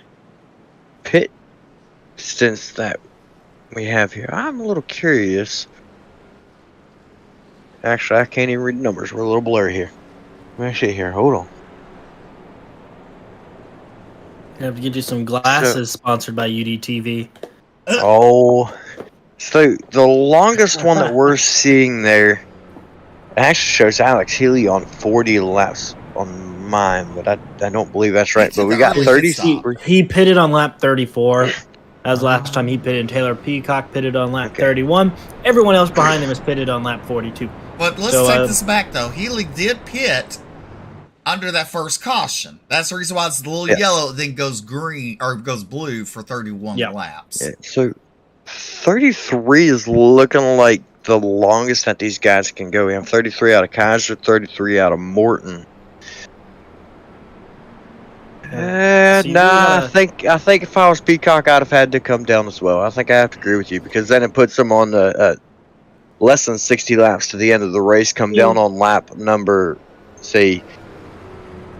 pit stints that we have here. I'm a little curious. Actually, I can't even read the numbers. We're a little blurry here. Let me see here. Hold on. I have to get you some glasses sponsored by UDTV. Oh, so the longest one that we're seeing there actually shows Alex Healy on 40 laps on mine, but I don't believe that's right. But we got 30. He pitted on lap 34. That was the last time he pitted. Taylor Peacock pitted on lap 31. Everyone else behind him is pitted on lap 42. But let's take this back, though. Healy did pit under that first caution. That's the reason why it's a little yellow, then goes green or goes blue for 31 laps. Yeah, so 33 is looking like the longest that these guys can go. We have 33 out of Kaiser, 33 out of Morton. I think if I was Peacock, I'd have had to come down as well. I think I have to agree with you because then it puts them on the less than 60 laps to the end of the race. Come down on lap number, say,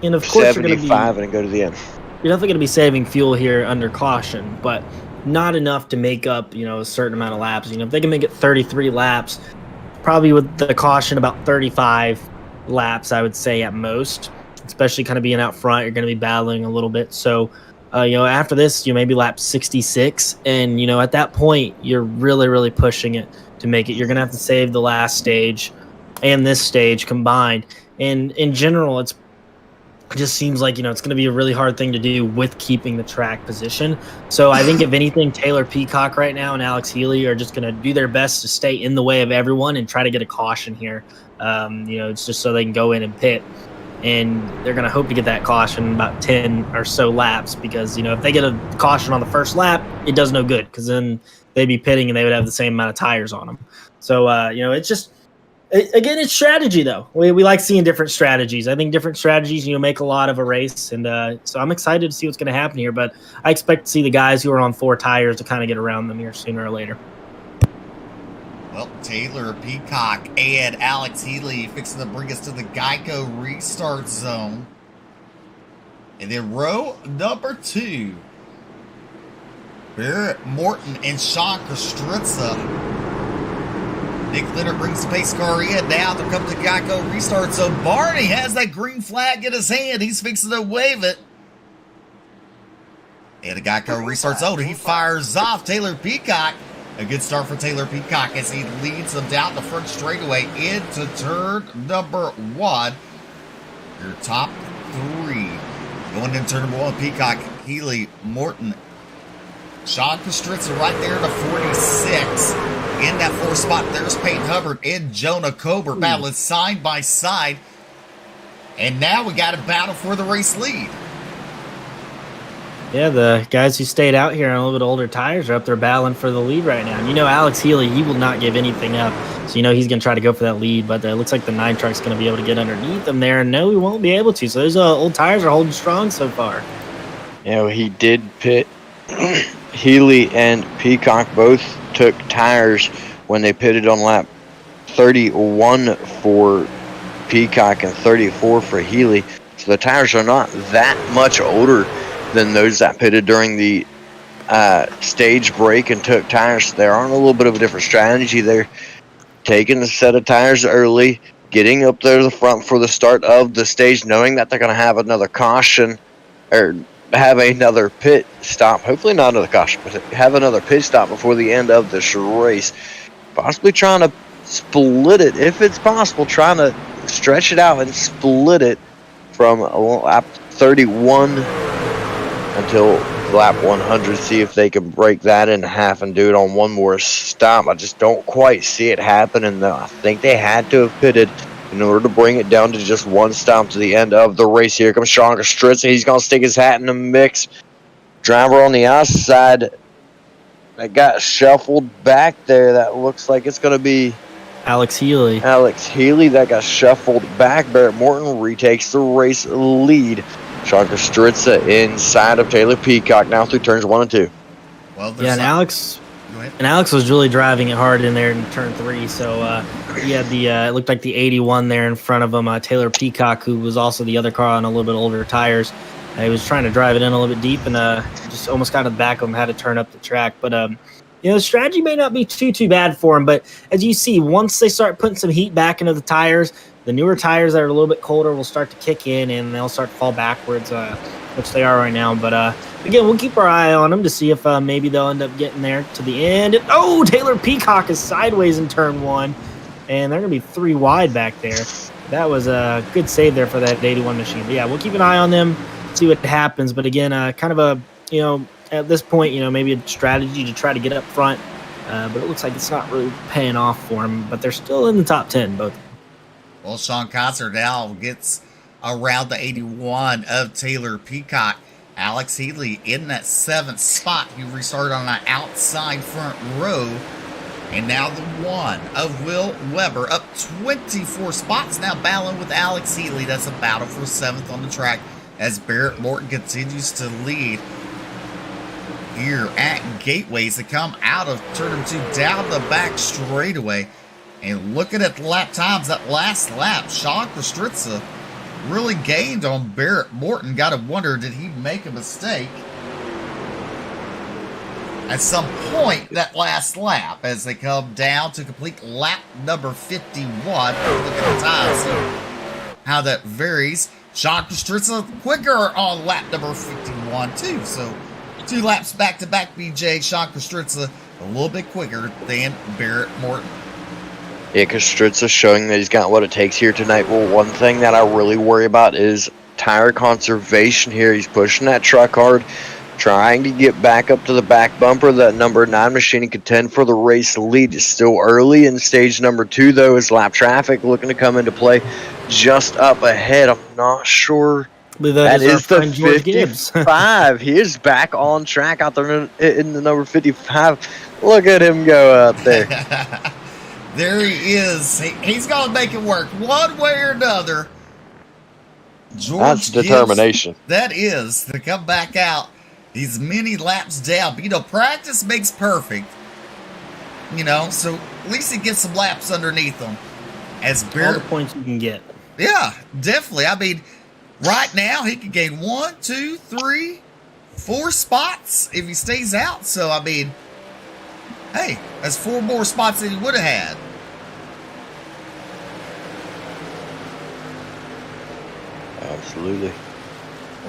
and of course 75 and go to the end. You're definitely going to be saving fuel here under caution, but not enough to make up, a certain amount of laps. If they can make it 33 laps, probably with the caution about 35 laps, I would say at most. Especially kind of being out front, you're going to be battling a little bit. So, after this, maybe lap 66. And, at that point, you're really, really pushing it to make it. You're going to have to save the last stage and this stage combined. And in general, it just seems like, it's going to be a really hard thing to do with keeping the track position. So I think if anything, Taylor Peacock right now and Alex Healy are just going to do their best to stay in the way of everyone and try to get a caution here. It's just so they can go in and pit. And they're going to hope to get that caution in about 10 or so laps because, if they get a caution on the first lap, it does no good because then they'd be pitting and they would have the same amount of tires on them. So, it's just, again, it's strategy, though. We like seeing different strategies. I think different strategies, make a lot of a race. And so I'm excited to see what's going to happen here. But I expect to see the guys who are on 4 tires to kind of get around them here sooner or later. Well, Taylor Peacock and Alex Healy fixing to bring us to the Geico restart zone. And then row number 2. Barrett Morton and Sean Kostritza. Nick Leonard brings the pace car in. Now there comes the Geico restart zone. Barney has that green flag in his hand. He's fixing to wave it. And the Geico restart zone. He fires off Taylor Peacock. A good start for Taylor Peacock as he leads them down the front straightaway into turn number 1. Your top 3. Going into turn number 1, Peacock, Healy, Morton, Sean Kostritza right there to 46. In that 4th spot, there's Peyton Hubbard and Jonah Colbert battling side by side. And now we got a battle for the race lead. Yeah, the guys who stayed out here on a little bit older tires are up there battling for the lead right now. And Alex Healy, he will not give anything up. So, he's going to try to go for that lead. But it looks like the 9 truck's going to be able to get underneath him there. And no, he won't be able to. So those old tires are holding strong so far. He did pit. Healy and Peacock both took tires when they pitted on lap 31 for Peacock and 34 for Healy. So the tires are not that much older than those that pitted during the stage break and took tires. They're on a little bit of a different strategy. They're taking a set of tires early, getting up there to the front for the start of the stage, knowing that they're going to have another caution or have another pit stop. Hopefully not another caution, but have another pit stop before the end of this race. Possibly trying to split it, if it's possible, trying to stretch it out and split it from lap 31 until lap 100, see if they can break that in half and do it on one more stop. I just don't quite see it happening, though. I think they had to have pitted in order to bring it down to just one stop to the end of the race. Here comes Sean Kostritza. He's going to stick his hat in the mix. Driver on the outside that got shuffled back there. That looks like it's going to be Alex Healy. Alex Healy that got shuffled back. Barrett Morton retakes the race lead. Sean Kostritza inside of Taylor Peacock now through turns 1 and 2. Well, Yeah, and Alex was really driving it hard in there in turn 3. So he had it looked like the 81 there in front of him. Taylor Peacock, who was also the other car on a little bit older tires. He was trying to drive it in a little bit deep and just almost got to the back of him, had to turn up the track. But the strategy may not be too bad for him. But as you see, once they start putting some heat back into the tires, the newer tires that are a little bit colder will start to kick in and they'll start to fall backwards, which they are right now. But again, we'll keep our eye on them to see if maybe they'll end up getting there to the end. Oh, Taylor Peacock is sideways in turn 1, and they're going to be 3 wide back there. That was a good save there for that 81 machine. But yeah, we'll keep an eye on them, see what happens. But again, kind of at this point, maybe a strategy to try to get up front. But it looks like it's not really paying off for them. But they're still in the top 10, both. Well, Sean Kaiser now gets around the 81 of Taylor Peacock. Alex Healy in that 7th spot. He restarted on that outside front row. And now the 1 of Will Weber up 24 spots now battling with Alex Healy. That's a battle for 7th on the track as Barrett Morton continues to lead here at Gateways to come out of turn 2 down the back straightaway. And looking at the lap times, that last lap, Sean Kostritza really gained on Barrett Morton. Got to wonder, did he make a mistake at some point that last lap as they come down to complete lap number 51? Look at the times, see how that varies. Sean Kostritza quicker on lap number 51 too. So 2 laps back to back, BJ. Sean Kostritza a little bit quicker than Barrett Morton. Yeah, Kostritza showing that he's got what it takes here tonight. Well, one thing that I really worry about is tire conservation here. He's pushing that truck hard, trying to get back up to the back bumper. That number 9 machine and contend for the race lead. Is still early in stage number 2, though, as lap traffic looking to come into play just up ahead. I'm not sure. That is the 55. He is back on track out there in the number 55. Look at him go out there. There he is. He's going to make it work one way or another. That's determination. That is, to come back out. He's many laps down. But, practice makes perfect. So at least he gets some laps underneath him. As all the points you can get. Yeah, definitely. I mean, right now he could gain 1, 2, 3, 4 spots if he stays out. So, I mean, hey, that's 4 more spots than he would have had. Absolutely.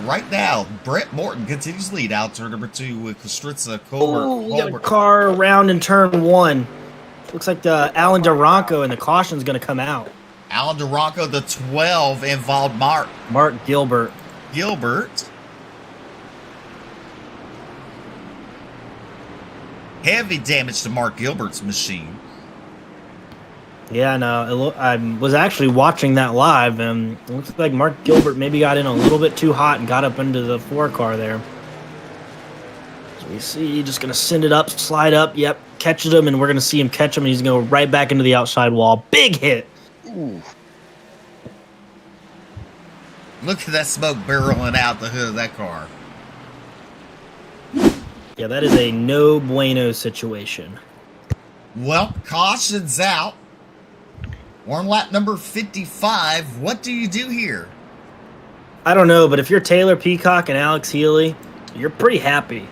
Right now, Brett Morton continues to lead out turn number 2 with Kostritza, Colbert. Oh, we got a car around in turn 1. Looks like Alan Duranco and the caution's going to come out. Alan Duranco, the 12, involved Mark Gilbert. Heavy damage to Mark Gilbert's machine. Yeah, no, I was actually watching that live, and it looks like Mark Gilbert maybe got in a little bit too hot and got up into the 4 car there. So we see, just going to send it up, slide up, yep, catches him, and we're going to see him catch him, and he's going to go right back into the outside wall. Big hit. Ooh. Look at that smoke barreling out the hood of that car. Yeah, that is a no bueno situation. Well, caution's out. We're on lap number 55. What do you do here? I don't know, but if you're Taylor Peacock and Alex Healy, you're pretty happy.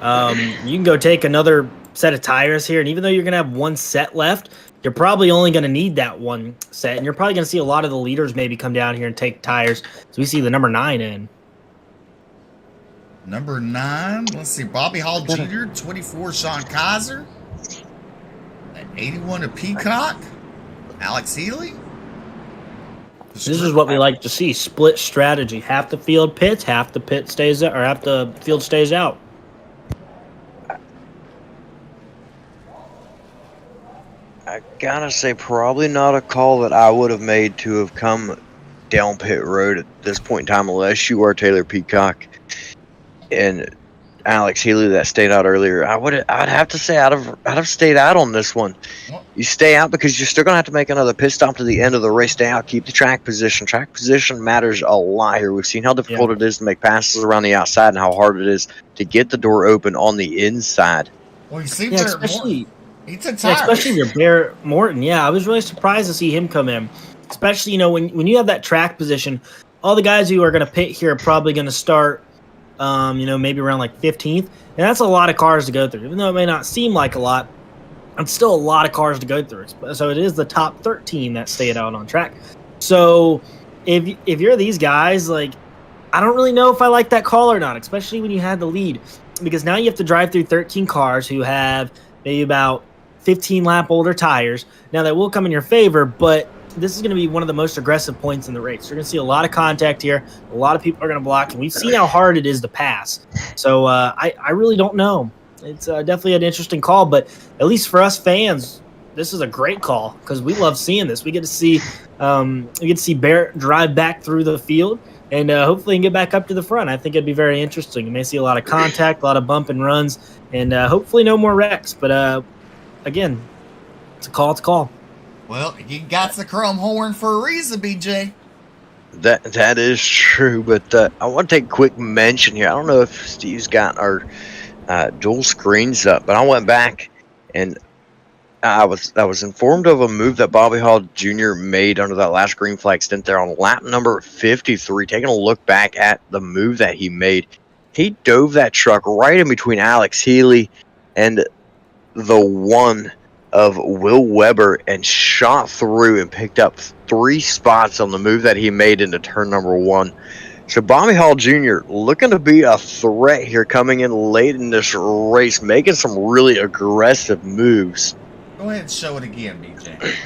You can go take another set of tires here, and even though you're going to have 1 set left, you're probably only going to need that 1 set, and you're probably going to see a lot of the leaders maybe come down here and take tires. So we see the number 9 in. Number 9, let's see, Bobby Hall Jr., 24, Sean Kaiser, 81 to Peacock, Alex Healy. This is what we like to see, split strategy. Half the field pits, half the field stays out. gotta say, probably not a call that I would have made to have come down pit road at this point in time, unless you are Taylor Peacock and Alex Healy that stayed out earlier. I'd have to say I'd have stayed out on this one. You stay out because you're still gonna have to make another pit stop to the end of the race. Stay out, keep the track position. Track position matters a lot here. We've seen how difficult it is to make passes around the outside and how hard it is to get the door open on the inside. Well, you see, especially he took tires. especially your Barrett Morton. Yeah, I was really surprised to see him come in. Especially, when you have that track position, all the guys who are going to pit here are probably going to start, maybe around like 15th. And that's a lot of cars to go through. Even though it may not seem like a lot, it's still a lot of cars to go through. So it is the top 13 that stayed out on track. So if you're these guys, like, I don't really know if I like that call or not, especially when you had the lead. Because now you have to drive through 13 cars who have maybe about 15 lap older tires. Now that will come in your favor, but this is going to be one of the most aggressive points in the race. You're going to see a lot of contact here. A lot of people are going to block, and we've seen how hard it is to pass. So I really don't know. It's definitely an interesting call, but at least for us fans, this is a great call because we love seeing this. We get to see Barrett drive back through the field and hopefully get back up to the front. I think it'd be very interesting. You may see a lot of contact, a lot of bump and runs, and hopefully no more wrecks. But again, it's a call. It's a call. Well, you got the chrome horn for a reason, BJ. That is true, but I want to take a quick mention here. I don't know if Steve's got our dual screens up, but I went back and I was informed of a move that Bobby Hall Jr. made under that last green flag stint there on lap number 53. Taking a look back at the move that he made, he dove that truck right in between Alex Healy and the one of Will Weber and shot through and picked up 3 spots on the move that he made into turn number 1. So Bobby Hall Jr. looking to be a threat here coming in late in this race, making some really aggressive moves. Go ahead and show it again, BJ.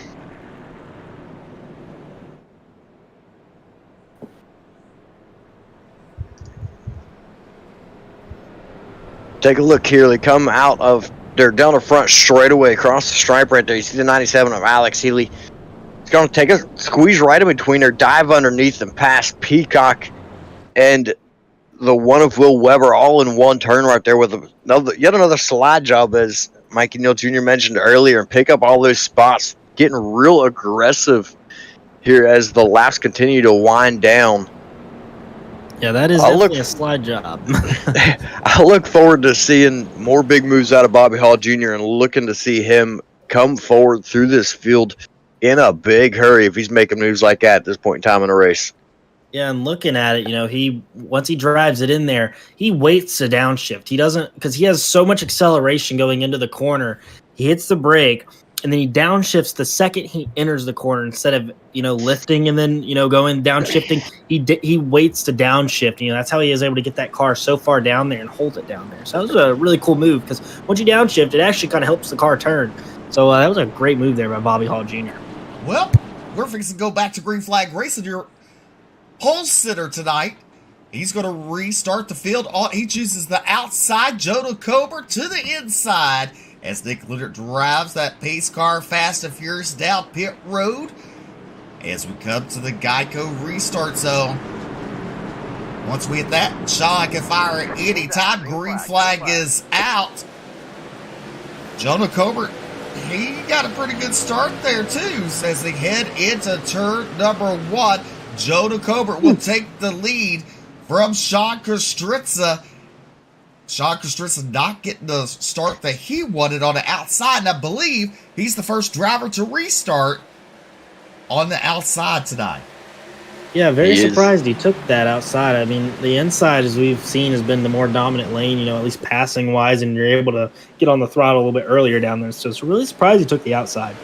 Take a look here. They come out of their down the front straightaway across the stripe right there. You see the 97 of Alex Healy. It's going to take a squeeze right in between her, dive underneath and pass Peacock and the one of Will Weber all in one turn right there with yet another slide job, as Mikey Neal Jr. mentioned earlier, and pick up all those spots, getting real aggressive here as the laps continue to wind down. Yeah, that is definitely a slide job. I look forward to seeing more big moves out of Bobby Hall Jr. and looking to see him come forward through this field in a big hurry if he's making moves like that at this point in time in the race. Yeah, and looking at it, once he drives it in there, he waits to downshift. He doesn't, because he has so much acceleration going into the corner. He hits the brake, and then he downshifts the second he enters the corner instead of lifting and then going downshifting. He waits to downshift. That's how he is able to get that car so far down there and hold it down there. So that was a really cool move because once you downshift, it actually kind of helps the car turn. So that was a great move there by Bobby Hall Jr. Well, we're fixing to go back to green flag racing. Your pole sitter tonight. He's going to restart the field. He chooses the outside. Jonah Cober to the inside as Nick Lutter drives that pace car fast and furious down pit road as we come to the Geico restart zone. Once we hit that, Sean can fire at any time. Green flag is out. Jonah Cober, he got a pretty good start there too as they head into turn number 1. Jonah Cober will take the lead from Sean Kostritza. Sean Kostritza not getting the start that he wanted on the outside, and I believe he's the first driver to restart on the outside tonight. Yeah, very surprised he took that outside. I mean, the inside, as we've seen, has been the more dominant lane, at least passing-wise, and you're able to get on the throttle a little bit earlier down there. So it's really surprised he took the outside.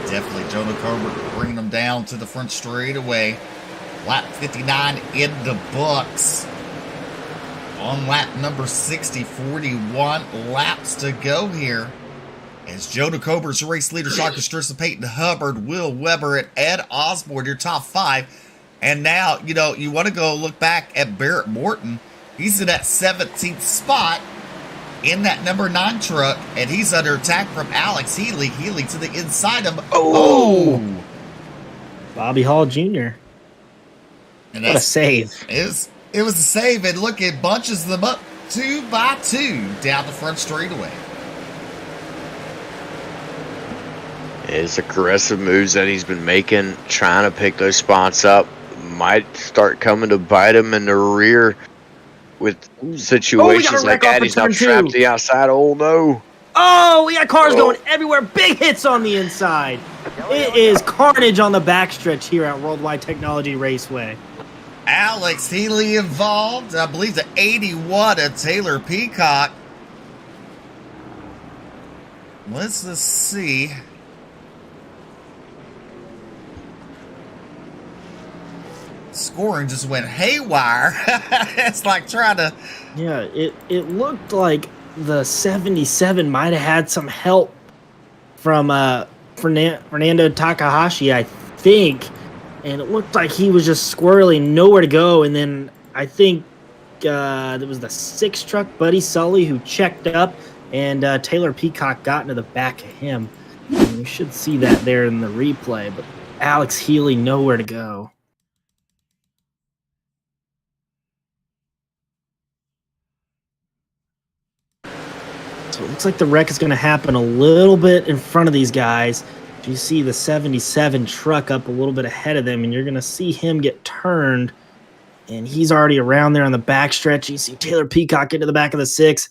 Definitely Jonah Cober bringing them down to the front straightaway. Lap 59 in the books. On lap number 60, 41 laps to go here. As Jonah Cober's race leader, Sean Kostritza, Peyton Hubbard, Will Weber, and Ed Osborne, your top 5. And now, you want to go look back at Barrett Morton. He's in that 17th spot. in that number 9 truck, and he's under attack from Alex Healy. Healy to the inside of... Oh! Bobby Hall Jr. And What a save. It was a save, and look, it bunches them up 2 by 2 down the front straightaway. His aggressive moves that he's been making, trying to pick those spots up, might start coming to bite him in the rear with situations like that. He's not trapped to the outside. Oh, no. Oh, we got cars going everywhere. Big hits on the inside. It is carnage on the backstretch here at Worldwide Technology Raceway. Alex Healy involved. I believe the 81 of Taylor Peacock. Let's just see. Scoring just went haywire. It's like trying to... Yeah, it looked like the 77 might have had some help from Fernando Takahashi, I think. And it looked like he was just squirreling, nowhere to go. And then I think there was the 6 truck, Buddy Sully, who checked up. And Taylor Peacock got into the back of him. And you should see that there in the replay. But Alex Healy, nowhere to go. So it looks like the wreck is going to happen a little bit in front of these guys. You see the 77 truck up a little bit ahead of them, and you're going to see him get turned, and he's already around there on the backstretch. You see Taylor Peacock into the back of the 6,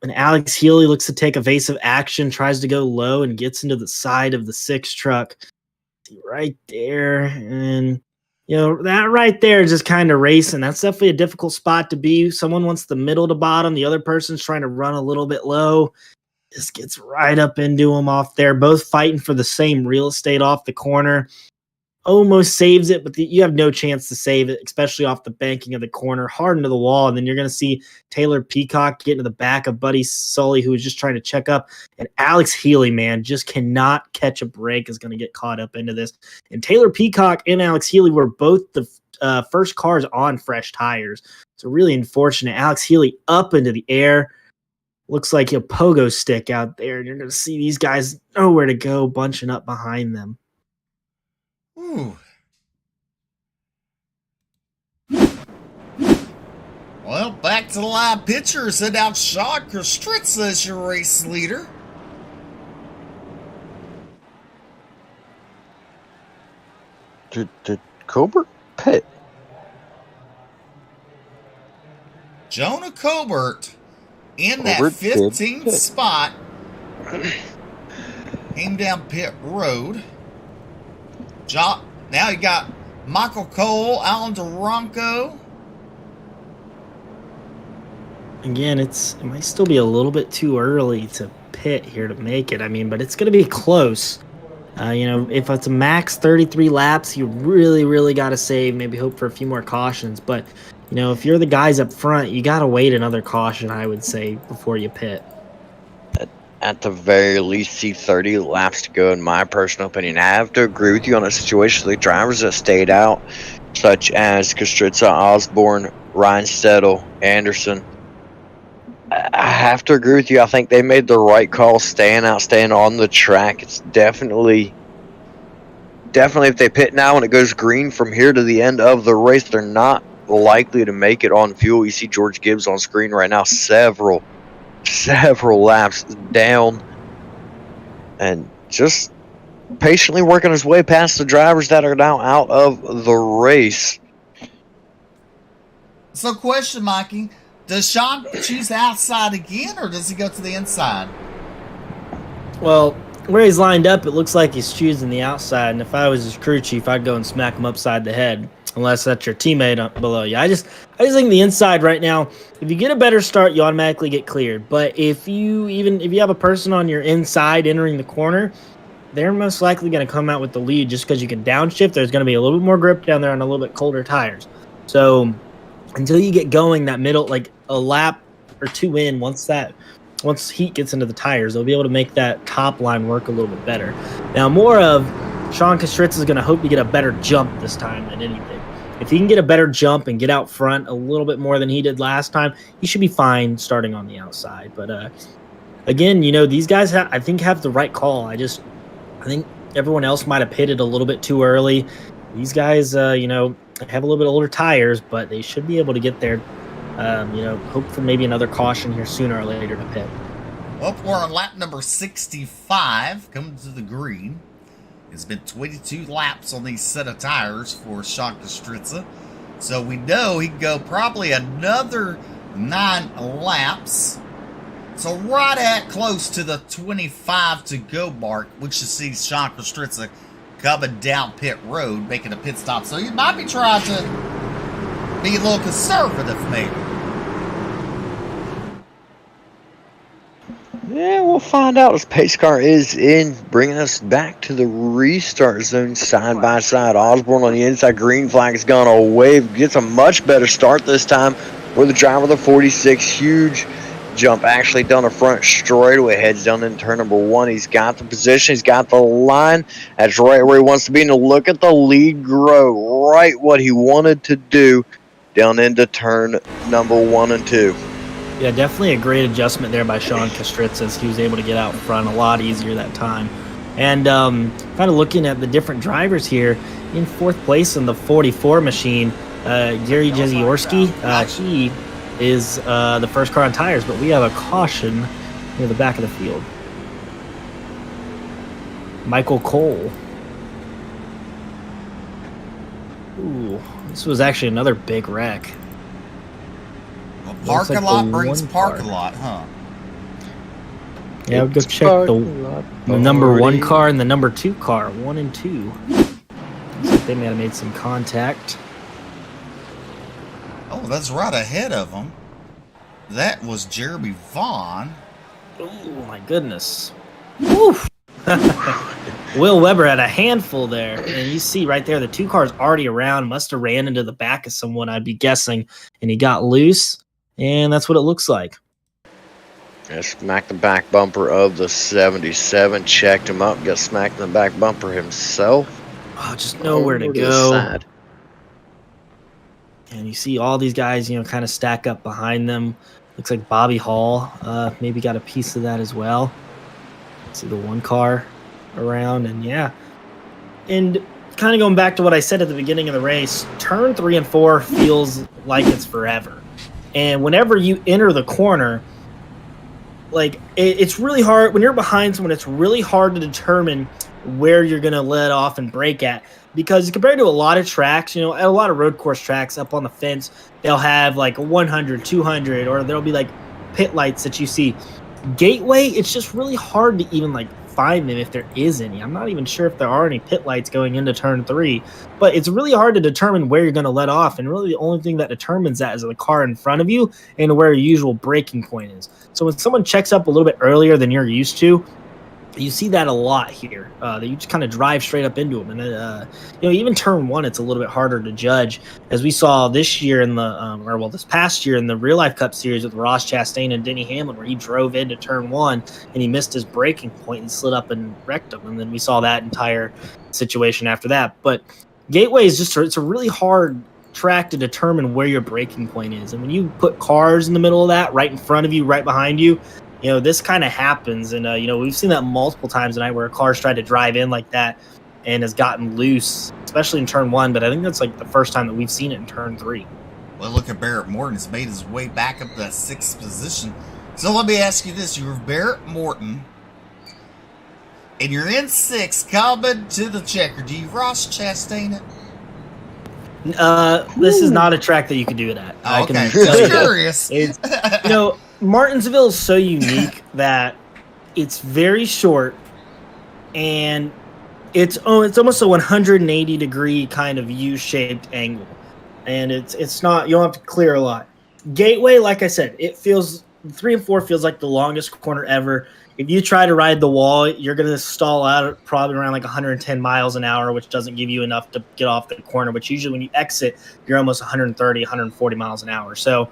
and Alex Healy looks to take evasive action, tries to go low, and gets into the side of the 6 truck. See right there, and you know, that right there is just kind of racing. That's definitely a difficult spot to be. Someone wants the middle to bottom. The other person's trying to run a little bit low. Just gets right up into him off there. Both fighting for the same real estate off the corner. Almost saves it, but you have no chance to save it, especially off the banking of the corner. Hard into the wall, and then you're going to see Taylor Peacock get into the back of Buddy Sully, who was just trying to check up. And Alex Healy, man, just cannot catch a break, is going to get caught up into this. And Taylor Peacock and Alex Healy were both the first cars on fresh tires. So really unfortunate. Alex Healy up into the air. Looks like a pogo stick out there, and you're going to see these guys nowhere to go, bunching up behind them. Ooh. Well, back to the live pictures, and now Sean Kostritza is your race leader. Did Colbert pit? Jonah Colbert in that 15th spot. Came down pit road. Now you got Michael Cole, Alan Duranco. Again, it might still be a little bit too early to pit here to make it. I mean, but it's going to be close. You know, if it's a max 33 laps, you really, really got to save. Maybe hope for a few more cautions. But, you know, if you're the guys up front, you got to wait another caution, I would say, before you pit. At the very least, see 30 laps to go, in my personal opinion. I have to agree with you on a situation. The drivers that stayed out, such as Kostritza, Osborne, Ryan Stedel, Anderson, I have to agree with you. I think they made the right call staying out, staying on the track. It's definitely if they pit now and it goes green from here to the end of the race, they're not likely to make it on fuel. You see George Gibbs on screen right now, several laps down, and just patiently working his way past the drivers that are now out of the race. So question, Mikey, does Sean choose the outside again, or does he go to the inside? Well, where he's lined up, it looks like he's choosing the outside, and if I was his crew chief, I'd go and smack him upside the head, unless that's your teammate up below you. I just think the inside right now, if you get a better start, you automatically get cleared. But if you have a person on your inside entering the corner, they're most likely going to come out with the lead just because you can downshift. There's going to be a little bit more grip down there on a little bit colder tires. So until you get going that middle, like a lap or two in, once heat gets into the tires, they'll be able to make that top line work a little bit better. Now, more of Sean Kostritza is going to hope to get a better jump this time than anything. if he can get a better jump and get out front a little bit more than he did last time, he should be fine starting on the outside. But again, these guys I think have the right call. I think everyone else might have pitted a little bit too early. These guys, have a little bit older tires, but they should be able to get there. Hope for maybe another caution here sooner or later to pit. Well, we're on lap number 65, coming to the green. It's been 22 laps on these set of tires for Sean Kostritza. So we know he can go probably another 9 laps. So right at close to the 25 to go mark, we should see Sean Kostritza coming down pit road, making a pit stop. So he might be trying to be a little conservative, maybe. Yeah, we'll find out. This pace car is in, bringing us back to the restart zone side by side. Osborne on the inside, green flag has gone away. Gets a much better start this time for the driver of the 46. Huge jump actually down the front straightaway, heads down in turn number 1. He's got the position, he's got the line. That's right where he wants to be. And look at the lead grow. Right what he wanted to do down into turn number 1 and 2. Yeah, definitely a great adjustment there by Sean Kostritza as he was able to get out front a lot easier that time. And kind of looking at the different drivers here, in 4th place in the 44 machine, Gary Jeziorski, he is the first car on tires, but we have a caution near the back of the field. Michael Cole. Ooh, this was actually another big wreck. Parking lot brings parking lot, huh? Yeah, we'll go check the number 1 car and the number 2 car, 1 and 2. Looks like they may have made some contact. Oh, that's right ahead of them. That was Jeremy Vaughn. Oh, my goodness. Woof. Will Weber had a handful there. And you see right there, the 2 cars already around. Must have ran into the back of someone, I'd be guessing. And he got loose. And that's what it looks like. Yeah, smacked the back bumper of the 77. Checked him up. Got smacked in the back bumper himself. Oh, just nowhere to go. And you see all these guys, kind of stack up behind them. Looks like Bobby Hall maybe got a piece of that as well. See the 1 car around, and yeah. And kind of going back to what I said at the beginning of the race, turn 3 and 4 feels like it's forever. And whenever you enter the corner, like it's really hard when you're behind someone. It's really hard to determine where you're going to let off and brake at, because compared to a lot of tracks, at a lot of road course tracks up on the fence, they'll have like a 100, 200, or there'll be like pit lights that you see. Gateway, it's just really hard to even like find them if there is any. I'm not even sure if there are any pit lights going into turn 3, but it's really hard to determine where you're going to let off. And really the only thing that determines that is the car in front of you and where your usual braking point is. So when someone checks up a little bit earlier than you're used to, you see that a lot here, that you just kind of drive straight up into them. And, even turn 1, it's a little bit harder to judge, as we saw this year in the, this past year in the Real Life Cup Series with Ross Chastain and Denny Hamlin, where he drove into turn 1 and he missed his braking point and slid up and wrecked him. And then we saw that entire situation after that. But Gateway is it's a really hard track to determine where your braking point is. And when you put cars in the middle of that, right in front of you, right behind you, this kind of happens. And, we've seen that multiple times tonight where cars tried to drive in like that and has gotten loose, especially in turn 1. But I think that's like the first time that we've seen it in turn 3. Well, look at Barrett Morton. He's made his way back up to that 6th position. So let me ask you this. You're Barrett Morton, and you're in 6th, coming to the checker. Do you Ross Chastain it? This is not a track that you can do it at. Oh, okay. Just curious. Martinsville is so unique that it's very short, and it's almost a 180 degree kind of U-shaped angle, and it's not, you don't have to clear a lot. Gateway, like I said, it feels 3 and 4 feels like the longest corner ever. If you try to ride the wall, you're going to stall out at probably around like 110 miles an hour, which doesn't give you enough to get off the corner. But usually when you exit, you're almost 130, 140 miles an hour. So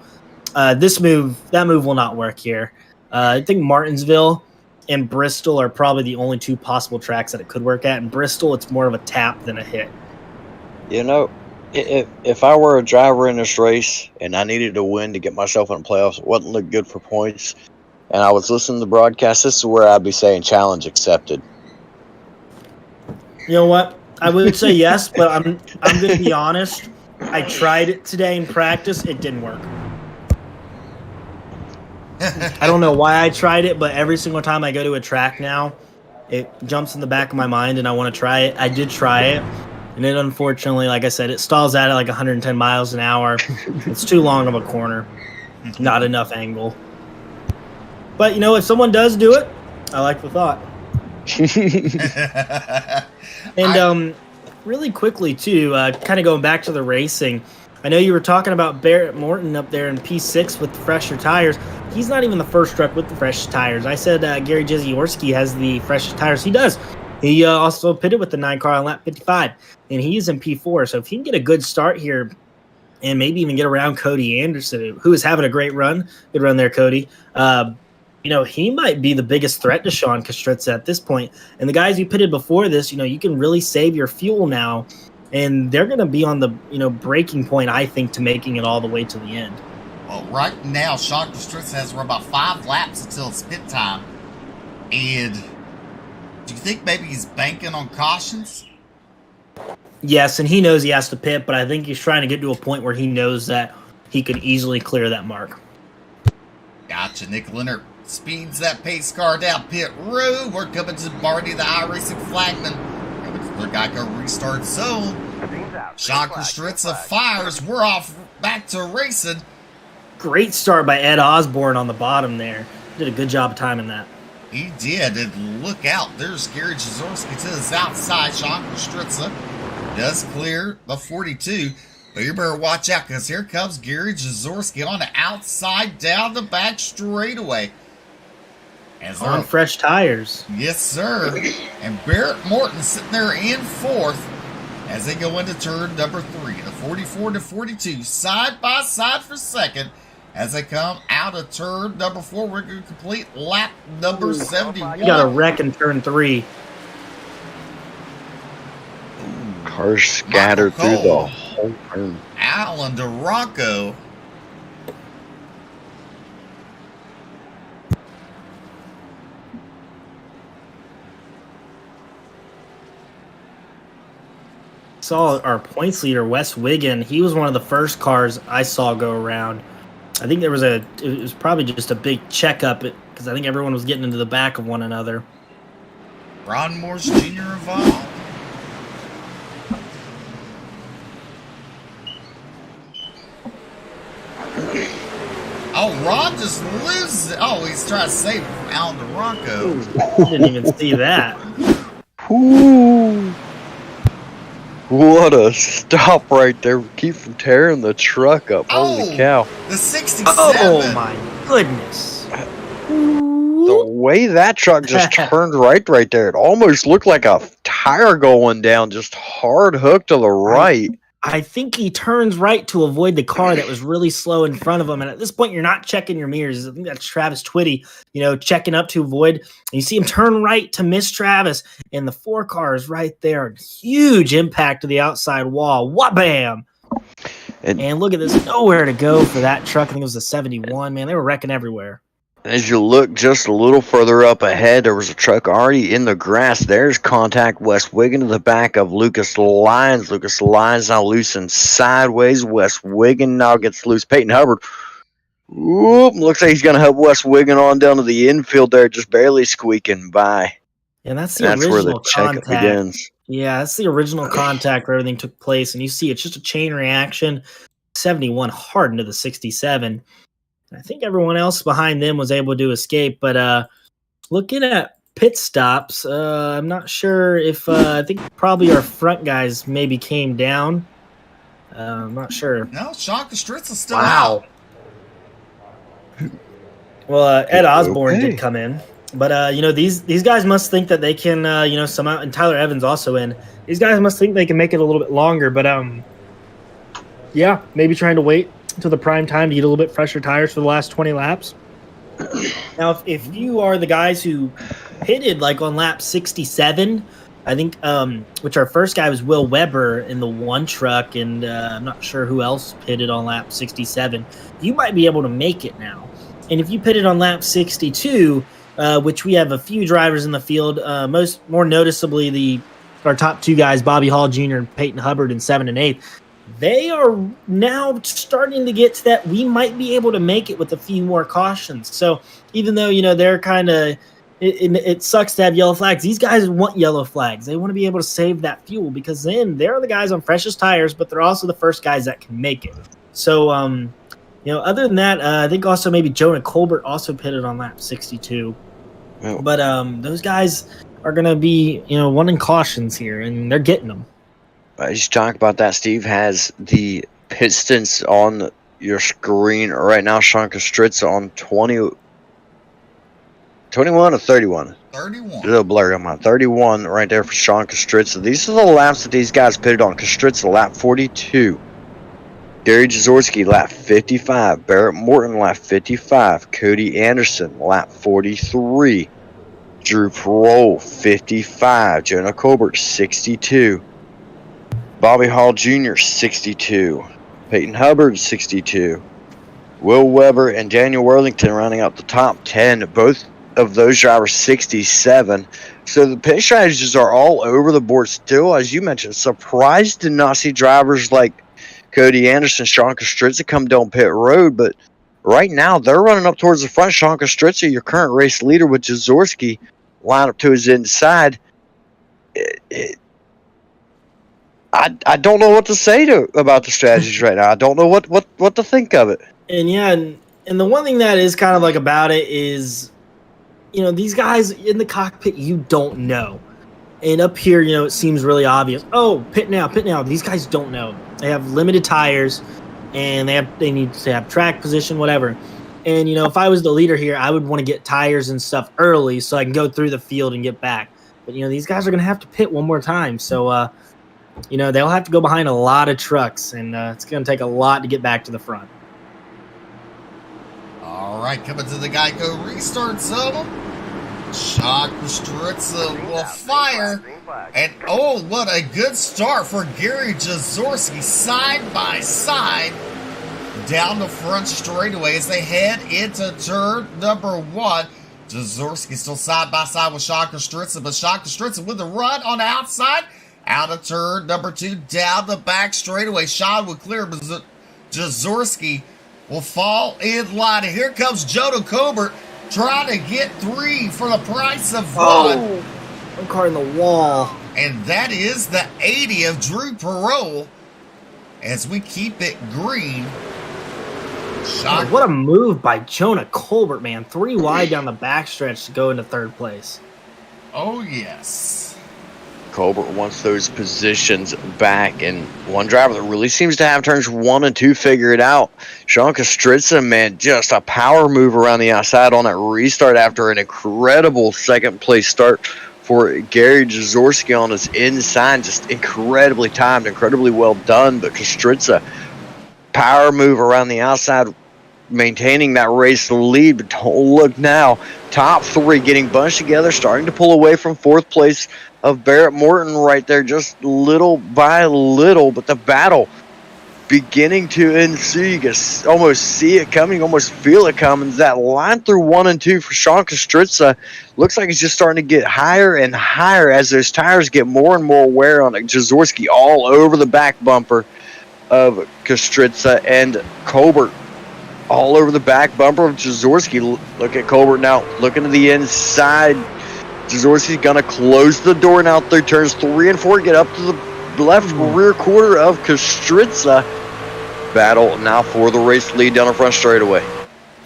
that move will not work here. I think Martinsville and Bristol are probably the only 2 possible tracks that it could work at. In Bristol, it's more of a tap than a hit. If I were a driver in this race and I needed to win to get myself in the playoffs, it wouldn't look good for points, and I was listening to the broadcast, this is where I'd be saying challenge accepted. You know what? I would say yes, but I'm going to be honest. I tried it today in practice. It didn't work. I don't know why I tried it, but every single time I go to a track now, it jumps in the back of my mind and I want to try it. I did try it, and it unfortunately, like I said, it stalls out at like 110 miles an hour. It's too long of a corner, not enough angle. But, you know, if someone does do it, I like the thought. And really quickly, too, kind of going back to the racing, I know you were talking about Barrett Morton up there in P6 with the fresher tires. He's not even the first truck with the fresh tires. I said Gary Jeziorsky has the freshest tires. He does. He also pitted with the 9 car on lap 55, and he's in P4. So if he can get a good start here and maybe even get around Cody Anderson, who is having a great run, good run there, Cody, you know, he might be the biggest threat to Sean Kastritza at this point. And the guys you pitted before this, you know, you can really save your fuel now. And they're going to be on the, you know, breaking point, I think, to making it all the way to the end. Well, right now, Sean Kastritza has run about 5 laps until it's pit time. And do you think maybe he's banking on cautions? Yes, and he knows he has to pit, but I think he's trying to get to a point where he knows that he could easily clear that mark. Gotcha. Nick Leonard speeds that pace car down pit road. We're coming to Marty, the Iracing flagman. Coming to the Geico restart zone. Sean Kastritza fires. We're off back to racing. Great start by Ed Osborne on the bottom there. Did a good job of timing that. He did. And look out. There's Gary Jezorski to the outside. Sean Kastritza does clear the 42. But you better watch out, because here comes Gary Jezorski on the outside down the back straightaway. On fresh tires. Yes, sir. And Barrett Morton sitting there in 4th as they go into turn number 3. The 44 to 42 side by side for 2nd as they come out of turn number 4. We're going to complete lap number 71. You got a wreck in turn 3. Cars scattered through the whole turn. Alan DeRocco. Saw our points leader, Wes Wiggin. He was one of the first cars I saw go around. I think it was probably just a big checkup because I think everyone was getting into the back of one another. Ron Morse Jr. involved. Oh, Ron just loses it. Oh, he's trying to save it from Alan DeRocco. Didn't even see that. Ooh. What a stop right there. Keep from tearing the truck up. Holy cow. The 67. Oh, my goodness. The way that truck just turned right there, it almost looked like a tire going down, just hard hook to the right. I think he turns right to avoid the car that was really slow in front of him. And at this point, you're not checking your mirrors. I think that's Travis Twitty, you know, checking up to avoid. And you see him turn right to miss Travis. And the 4 car is right there. Huge impact to the outside wall. Wha-bam! And look at this. Nowhere to go for that truck. I think it was a 71. Man, they were wrecking everywhere. As you look just a little further up ahead, there was a truck already in the grass. There's contact. Wes Wiggin to the back of Lucas Lyons. Lucas Lyons now loose sideways. Wes Wiggin now gets loose. Peyton Hubbard. Whoop, looks like he's going to help Wes Wiggin on down to the infield there, just barely squeaking by. And that's where the checkup begins. Yeah, that's the original contact where everything took place. And you see it's just a chain reaction. 71 hard into the 67. I think everyone else behind them was able to escape, but looking at pit stops, I'm not sure if I think probably our front guys maybe came down. I'm not sure. No, Sean Kastritza's still out. Well, Ed Osborne did come in, but you know these guys must think that they can, you know, somehow, and Tyler Evans also in. These guys must think they can make it a little bit longer, but yeah, maybe trying to wait to the prime time to get a little bit fresher tires for the last 20 laps. Now, if you are the guys who pitted like on lap 67, I think, which our first guy was Will Weber in the one truck, and I'm not sure who else pitted on lap 67. You might be able to make it now. And if you pitted on lap 62, which we have a few drivers in the field, more noticeably our top two guys, Bobby Hall Jr. and Peyton Hubbard in 7 and 8, they are now starting to get to that we might be able to make it with a few more cautions. So even though, they're kind of, it sucks to have yellow flags, these guys want yellow flags. They want to be able to save that fuel because then they're the guys on freshest tires, but they're also the first guys that can make it. So, other than that, I think also maybe Jonah Colbert also pitted on lap 62. Oh. But those guys are going to be, wanting cautions here, and they're getting them. As you talk about that, Steve has the Pistons on your screen right now. Sean Kostritza on 21 or 31? 31. A little blurry on mine. 31 right there for Sean Kostritza. These are the laps that these guys pitted on. Kostritza, lap 42. Gary Jaworski, lap 55. Barrett Morton, lap 55. Cody Anderson, lap 43. Drew Parole, 55. Jonah Colbert, 62. Bobby Hall Jr., 62. Peyton Hubbard, 62. Will Weber and Daniel Worthington rounding out the top 10. Both of those drivers, 67. So the pit strategies are all over the board still. As you mentioned, surprised to not see drivers like Cody Anderson, Sean Kostritza come down pit road. But right now, they're running up towards the front. Sean Kostritza, your current race leader with Jaworski, line up to his inside. I don't know what to say about the strategies right now. I don't know what to think of it. And and the one thing that is kind of like about it is, these guys in the cockpit, you don't know. And up here, it seems really obvious. Oh, pit now. These guys don't know. They have limited tires, and they need to have track position, whatever. And, if I was the leader here, I would want to get tires and stuff early so I can go through the field and get back. But, these guys are going to have to pit one more time. So, they'll have to go behind a lot of trucks, and it's going to take a lot to get back to the front. All right, coming to the Geico restart zone. Sean Kostritza will fire. And, what a good start for Gary Jaworski, side by side, down the front straightaway as they head into turn number 1. Jaworski still side by side with Sean Kostritza, but Sean Kostritza with the run on the outside. Out of turn number 2, down the back straightaway. Sean will clear, but Jaworski will fall in line. And here comes Jonah Colbert trying to get 3 for the price of 1. One car in the wall. And that is the 80 of Drew Parole as we keep it green. Sean. What a move by Jonah Colbert, man. 3 wide down the backstretch to go into third place. Oh, yes. Colbert wants those positions back, and one driver that really seems to have turns 1 and 2 figured out. Sean Kostritza, man, just a power move around the outside on that restart after an incredible second place start for Gary Jaworski on his inside. Just incredibly timed, incredibly well done, but Kostritza, power move around the outside, maintaining that race lead. But don't look now. Top 3 getting bunched together, starting to pull away from 4th place of Barrett Morton right there, just little by little, but the battle beginning to ensue. You can almost see it coming, almost feel it coming. That line through 1 and 2 for Sean Kostritza looks like it's just starting to get higher and higher as those tires get more and more wear on it. Jaworski all over the back bumper of Kostritza, and Colbert all over the back bumper of Jaworski. Look at Colbert now, looking to the inside. Jaworski's going to close the door now through turns 3 and 4. Get up to the left rear quarter of Kostritza. Battle now for the race lead down the front straightaway.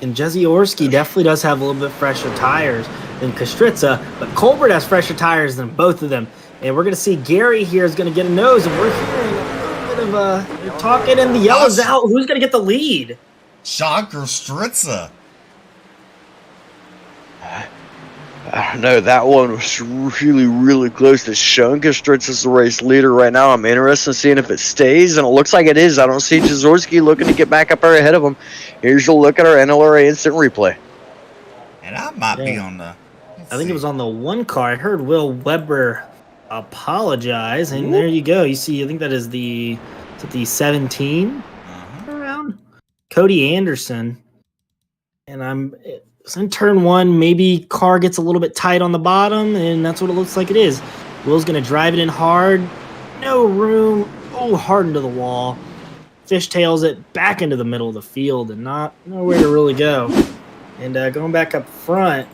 And Jaworski definitely does have a little bit fresher tires than Kostritza, but Colbert has fresher tires than both of them. And we're going to see Gary here is going to get a nose, and we're hearing a little bit of talking, and the yellow's out. Who's going to get the lead? Sean Kostritza. I don't know. That one was really, really close to Sean Kostritza's the race leader right now. I'm interested in seeing if it stays, and it looks like it is. I don't see Jaworski looking to get back up there ahead of him. Here's a look at our NLRA instant replay. And I might be on the... I think it was on the 1 car. I heard Will Weber apologize. And there you go. You see, I think that is the 17 round. Cody Anderson. And it's in turn one. Maybe car gets a little bit tight on the bottom, and that's what it looks like it is. Will's going to drive it in hard. No room. Oh, hard into the wall. Fishtails it back into the middle of the field and nowhere to really go. And going back up front,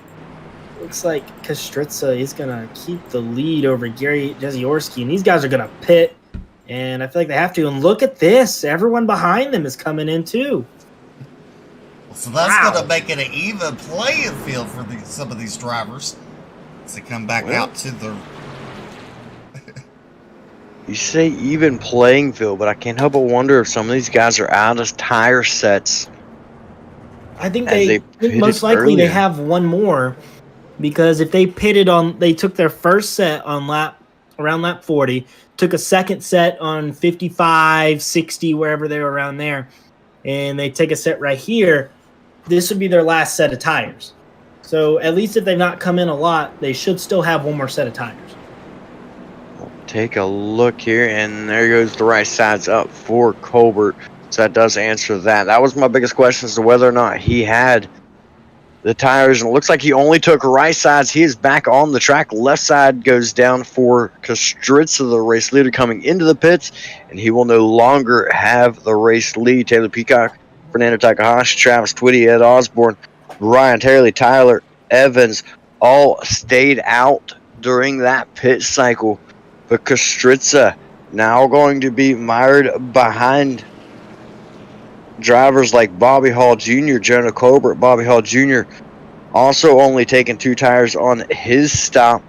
looks like Kostritza is going to keep the lead over Gary Jeziorski. And these guys are going to pit. And I feel like they have to. And look at this. Everyone behind them is coming in too. So that's going to make it an even playing field for some of these drivers as they come back out to the... You say even playing field, but I can't help but wonder if some of these guys are out of tire sets. I think most likely earlier. they have one more, because if they took their first set on around lap 40, took a second set on 55, 60, wherever they were around there, and they take a set right here, this would be their last set of tires. So at least if they've not come in a lot, they should still have one more set of tires. Take a look here, and there goes the right sides up for Colbert. So that does answer that. That was my biggest question as to whether or not he had the tires, and it looks like he only took right sides. He is back on the track. Left side goes down for Kostritza, the race leader, coming into the pits, and he will no longer have the race lead. Taylor Peacock, Fernando Takahashi, Travis Twitty, Ed Osborne, Ryan Tarley, Tyler Evans all stayed out during that pit cycle. But Kostritza now going to be mired behind drivers like Bobby Hall Jr., Jonah Colbert. Bobby Hall Jr. also only taking 2 tires on his stop.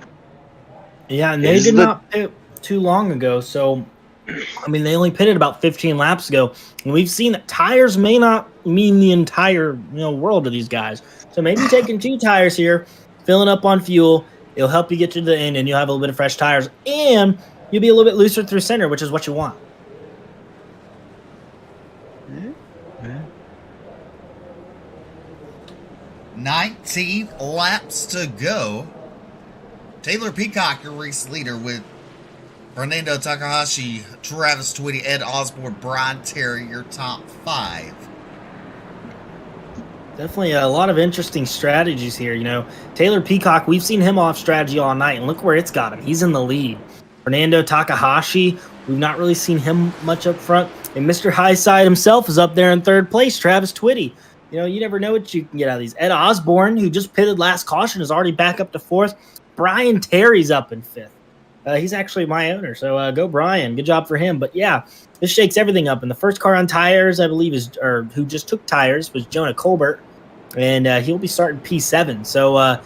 Yeah, and they did not pit too long ago. So, I mean, they only pitted about 15 laps ago. And we've seen that tires may not mean the entire world to these guys. So maybe taking 2 tires here, filling up on fuel, it'll help you get to the end, and you'll have a little bit of fresh tires, and you'll be a little bit looser through center, which is what you want. 19 laps to go. Taylor Peacock, your race leader, with Fernando Takahashi, Travis Twitty, Ed Osborne, Brian Terry, your top 5. Definitely a lot of interesting strategies here. Taylor Peacock, we've seen him off strategy all night, and look where it's got him. He's in the lead. Fernando Takahashi, we've not really seen him much up front. And Mr. Highside himself is up there in third place, Travis Twitty. You never know what you can get out of these. Ed Osborne, who just pitted last caution, is already back up to 4th. Brian Terry's up in 5th. He's actually my owner, so go Brian. Good job for him. But yeah, this shakes everything up. And the first car on tires, I believe, who just took tires was Jonah Colbert. And he'll be starting P7. So,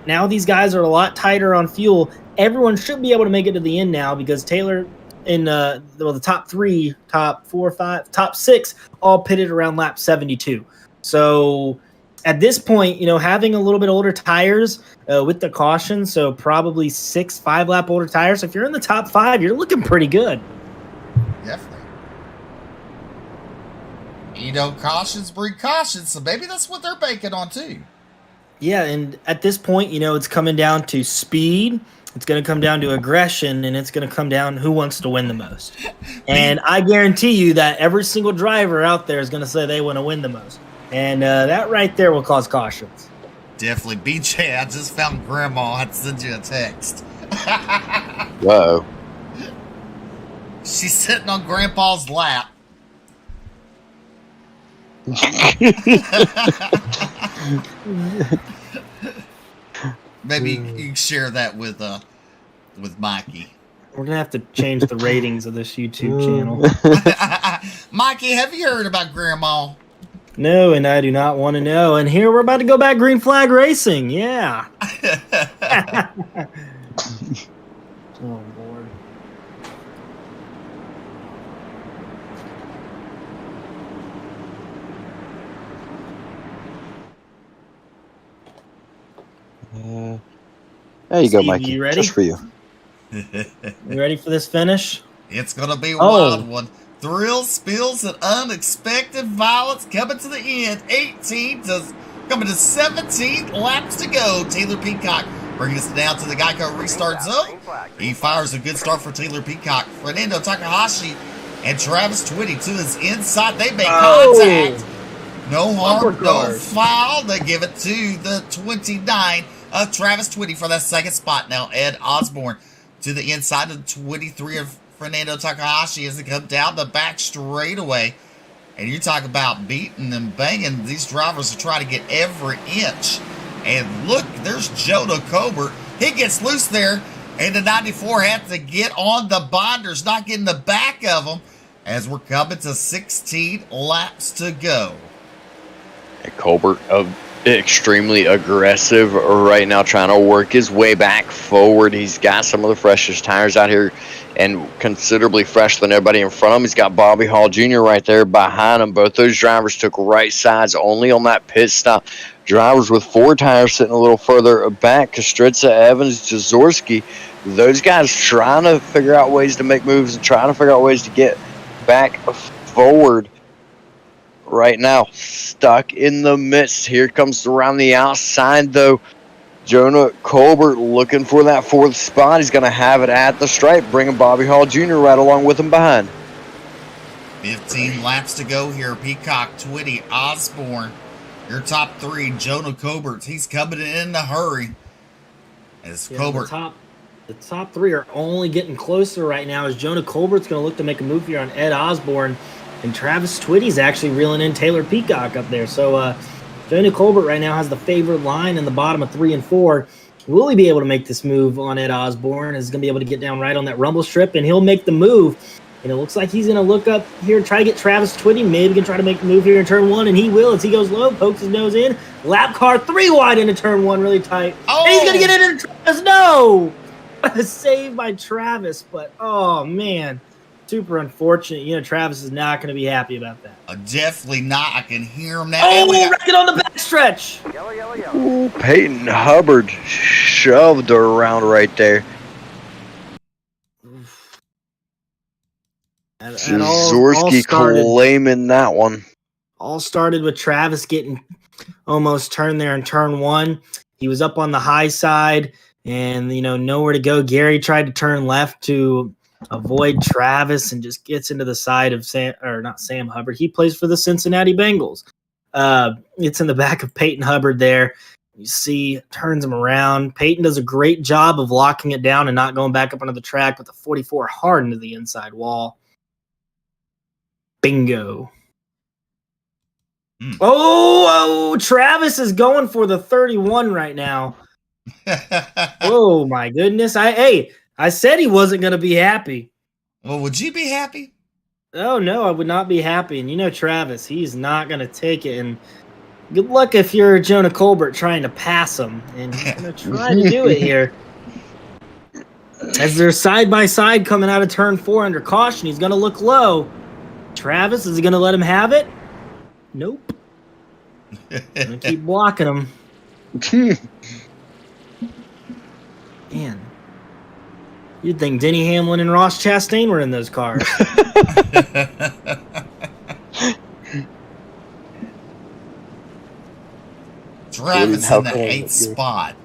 now these guys are a lot tighter on fuel. Everyone should be able to make it to the end now, because Taylor in the top 3, top 4, 5, top 6 all pitted around lap 72. So at this point, having a little bit older tires with the caution, so probably 6 5-lap older tires. If you're in the top 5, you're looking pretty good. Definitely. Cautions breed cautions, so maybe that's what they're banking on too. Yeah, and at this point, it's coming down to speed. It's going to come down to aggression, and it's going to come down who wants to win the most. And I guarantee you that every single driver out there is going to say they want to win the most. And that right there will cause cautions. Definitely. BJ, I just found Grandma. I sent you a text. Whoa. She's sitting on Grandpa's lap. Maybe you can share that with Mikey. We're gonna have to change the ratings of this YouTube channel. Mikey, have you heard about Grandma? No, and I do not want to know. And here we're about to go back green flag racing. Yeah. Oh Lord. There you go, Steve, Mikey. you ready? Just for you. You ready for this finish? It's gonna be a wild one. Thrills, spills, and unexpected violence coming to the end. Coming to 17 laps to go. Taylor Peacock, Bringing us down to the Geico restart zone. He fires a good start for Taylor Peacock. Fernando Takahashi and Travis Twitty to his inside. They make contact. No harm, no foul. They give it to the 29 of Travis Twitty for that second spot. Now Ed Osborne to the inside of the 23 of Fernando Takahashi as they come down the back straightaway. And you talk about beating and banging. These drivers are trying to get every inch. And look, there's Jonah Colbert. He gets loose there. And the 94 had to get on the binders, not getting the back of them, as we're coming to 16 laps to go. And Colbert, extremely aggressive right now, trying to work his way back forward. He's got some of the freshest tires out here and considerably fresher than everybody in front of him. He's got Bobby Hall Jr. right there behind him. Both those drivers took right sides only on that pit stop. Drivers with 4 tires sitting a little further back. Kostritza, Evans, Jaworski, those guys trying to figure out ways to make moves and trying to figure out ways to get back forward. Right now, stuck in the midst. Here comes around the outside, though. Jonah Colbert looking for that 4th spot. He's going to have it at the stripe, bringing Bobby Hall Jr. right along with him behind. 15 laps to go here. Peacock, Twitty, Osborne. Your top 3, Jonah Colbert. He's coming in a hurry. As Colbert. The top 3 are only getting closer right now as Jonah Colbert's going to look to make a move here on Ed Osborne. And Travis Twitty's actually reeling in Taylor Peacock up there. So Jonah Colbert right now has the favored line in the bottom of 3 and 4. Will he be able to make this move on Ed Osborne? Is going to be able to get down right on that rumble strip, and he'll make the move. And it looks like he's going to look up here, try to get Travis Twitty. Maybe can try to make the move here in turn 1, and he will as he goes low, pokes his nose in. Lap car 3 wide into turn 1, really tight. Oh. And he's going to get it into Travis. No! Saved by Travis, but oh, man. Super unfortunate. You know, Travis is not going to be happy about that. Definitely not. I can hear him now. Oh, wrecking on the backstretch. Ooh, Peyton Hubbard shoved her around right there. Jaworski claiming that one. All started with Travis getting almost turned there in turn 1. He was up on the high side and, you know, nowhere to go. Gary tried to turn left to avoid Travis and just gets into the side of Sam Hubbard. He plays for the Cincinnati Bengals. It's in the back of Peyton Hubbard there. You see, turns him around. Peyton does a great job of locking it down and not going back up onto the track with the 44 hard into the inside wall. Bingo. Oh, Travis is going for the 31 right now. Oh, my goodness. I said he wasn't going to be happy. Well, would you be happy? Oh, no, I would not be happy. And you know Travis, he's not going to take it. And good luck if you're Jonah Colbert trying to pass him. And he's going to try to do it here. As they're side-by-side coming out of turn 4 under caution, he's going to look low. Travis, is he going to let him have it? Nope. Going to keep blocking him. Man. You'd think Denny Hamlin and Ross Chastain were in those cars. Travis in the 8th spot.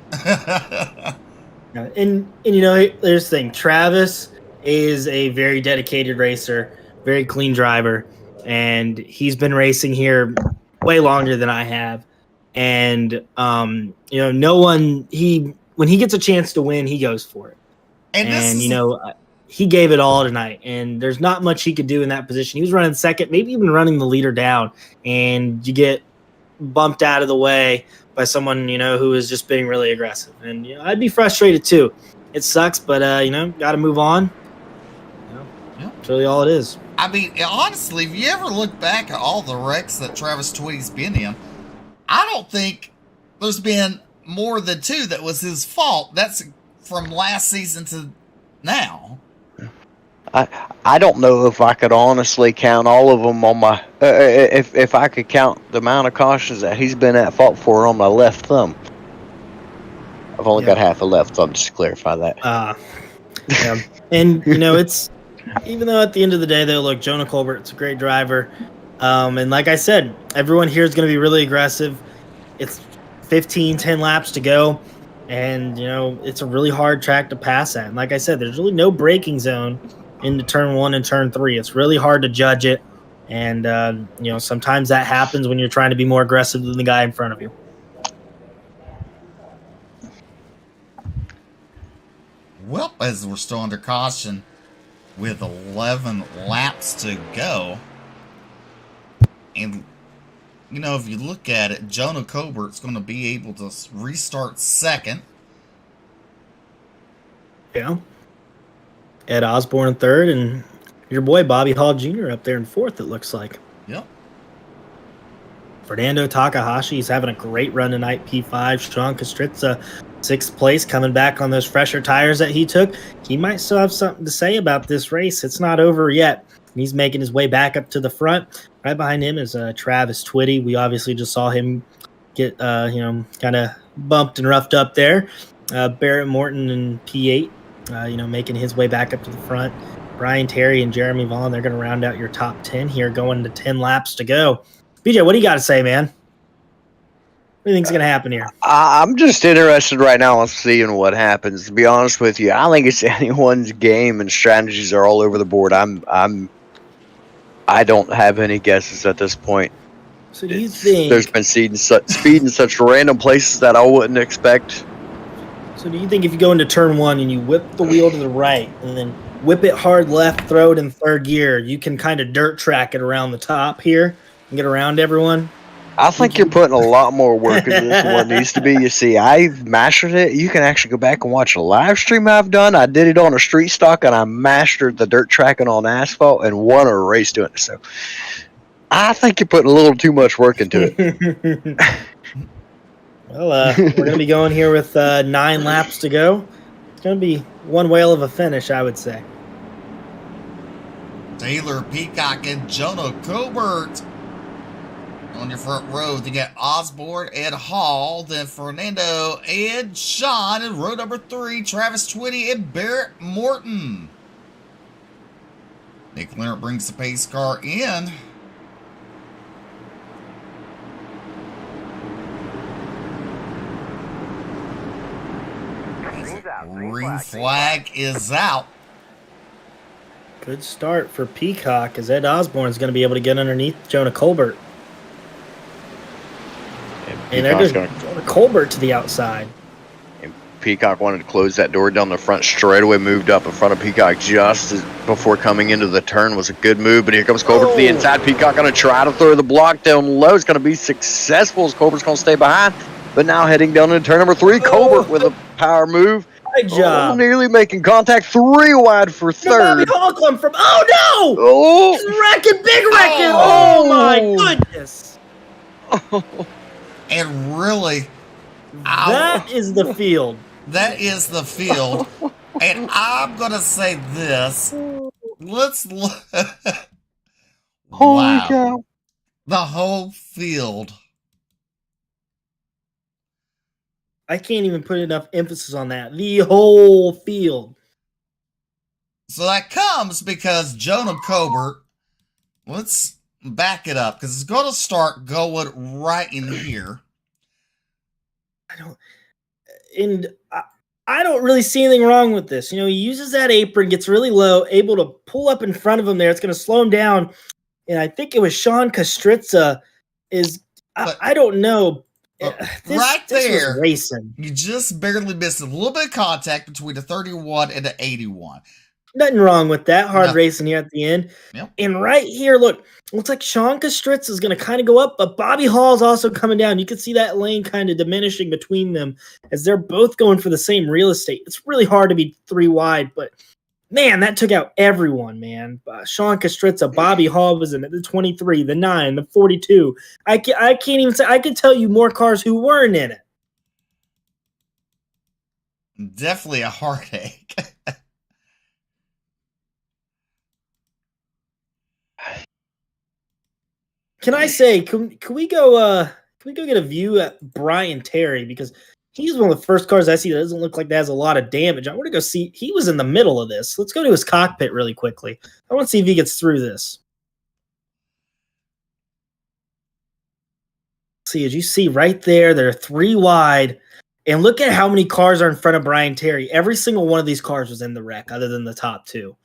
and you know, there's the thing. Travis is a very dedicated racer, very clean driver, and he's been racing here way longer than I have. And you know, no one when he gets a chance to win, he goes for it. And you know, he gave it all tonight, and there's not much he could do in that position. He was running second, maybe even running the leader down, and you get bumped out of the way by someone, you know, who is just being really aggressive. And you know, I'd be frustrated too. It sucks, but you know, got to move on. You know, that's really all it is. I mean, honestly, if you ever look back at all the wrecks that Travis Twitty's been in, I don't think there's been more than 2 that was his fault. That's from last season to now. I don't know if I could honestly count all of them on my if I could count the amount of cautions that he's been at fault for on my left thumb. I've only got half a left thumb, just to clarify that. Yeah. And you know, it's even though at the end of the day, though, look, Jonah Colbert's a great driver, and like I said, everyone here is going to be really aggressive. It's 10 laps to go. And, it's a really hard track to pass at. And like I said, there's really no braking zone into turn 1 and turn 3. It's really hard to judge it. And, sometimes that happens when you're trying to be more aggressive than the guy in front of you. Well, as we're still under caution with 11 laps to go. And, if you look at it, Jonah Cobert's going to be able to restart second. Yeah. Ed Osborne in third, and your boy Bobby Hall Jr. up there in fourth, it looks like. Yep. Fernando Takahashi is having a great run tonight, P5. Sean Kostritza, sixth place, coming back on those fresher tires that he took. He might still have something to say about this race. It's not over yet. He's making his way back up to the front. Right behind him is Travis Twitty. We obviously just saw him get, kind of bumped and roughed up there. Barrett Morton in P8, making his way back up to the front. Brian Terry and Jeremy Vaughn, they're going to round out your top 10 here, going to 10 laps to go. BJ, what do you got to say, man? What do you think's going to happen here? I'm just interested right now on seeing what happens. To be honest with you, I think it's anyone's game, and strategies are all over the board. I don't have any guesses at this point. So do you think there's been speed in such random places that I wouldn't expect? So do you think if you go into turn 1 and you whip the wheel to the right and then whip it hard left, throw it in third gear, you can kind of dirt track it around the top here and get around everyone? I think you're putting a lot more work into this than what needs to be. You see, I've mastered it. You can actually go back and watch a live stream I've done. I did it on a street stock, and I mastered the dirt tracking on asphalt and won a race doing it. So I think you're putting a little too much work into it. Well, we're going to be going here with 9 laps to go. It's going to be one whale of a finish, I would say. Taylor Peacock and Jonah Cobert on your front row. You got Osborne, Ed Hall, then Fernando, Ed, Sean, and row number 3, Travis Twitty and Barrett Morton. Nick Leonard brings the pace car in. Green flag is out. Good start for Peacock, as Ed Osborne is going to be able to get underneath Jonah Colbert. And they're just going Colbert to the outside. And Peacock wanted to close that door down the front straightaway, moved up in front of Peacock just before coming into the turn. Was a good move, but here comes Colbert to the inside. Peacock going to try to throw the block down low. It's going to be successful as Colbert's going to stay behind. But now heading down into turn number 3, Colbert with a power move. Good job. Nearly making contact, 3 wide for third. Bobby Hall come from. Oh no! Oh, he's wrecking, big wrecking. Oh my goodness! And really, that is the field. That is the field. And I'm gonna say this. Let's look. Holy cow! The whole field. I can't even put enough emphasis on that. The whole field. So that comes because Jonah Cobert, let's back it up because it's going to start going right in here. I don't really see anything wrong with this. He uses that apron, gets really low, able to pull up in front of him there. It's going to slow him down. And I think it was Sean Kostritza I don't know. Right there, was racing. You just barely missed a little bit of contact between the 31 and the 81. Nothing wrong with that. Hard racing here at the end. Yep. And right here, look, looks like Sean Kostritz is going to kind of go up, but Bobby Hall is also coming down. You can see that lane kind of diminishing between them as they're both going for the same real estate. It's really hard to be 3 wide, but man, that took out everyone, man. Sean Kostritza, Bobby Hall was in it, the 23, the 9, the 42. I can't even say. I could tell you more cars who weren't in it. Definitely a heartache. Can I say, can we go get a view at Brian Terry, because he's one of the first cars I see that doesn't look like that has a lot of damage. I want to go see. He was in the middle of this. Let's go to his cockpit really quickly. I want to see if he gets through this. See, as you see right there, they're 3 wide, And look at how many cars are in front of Brian Terry. Every single one of these cars was in the wreck other than the top two.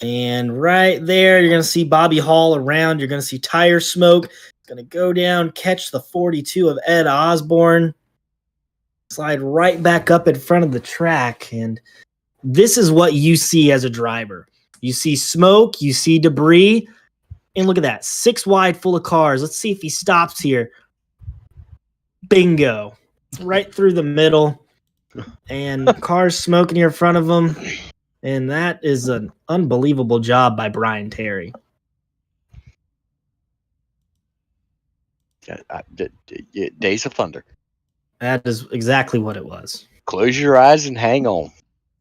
And right there, you're going to see Bobby Hall around. You're going to see tire smoke. It's going to go down, catch the 42 of Ed Osborne, slide right back up in front of the track. And this is what you see as a driver. You see smoke, you see debris, and look at that. 6 wide full of cars. Let's see if he stops here. Bingo. Right through the middle. And cars smoking here in front of him. And that is an unbelievable job by Brian Terry. Days of Thunder. That is exactly what it was. Close your eyes and hang on.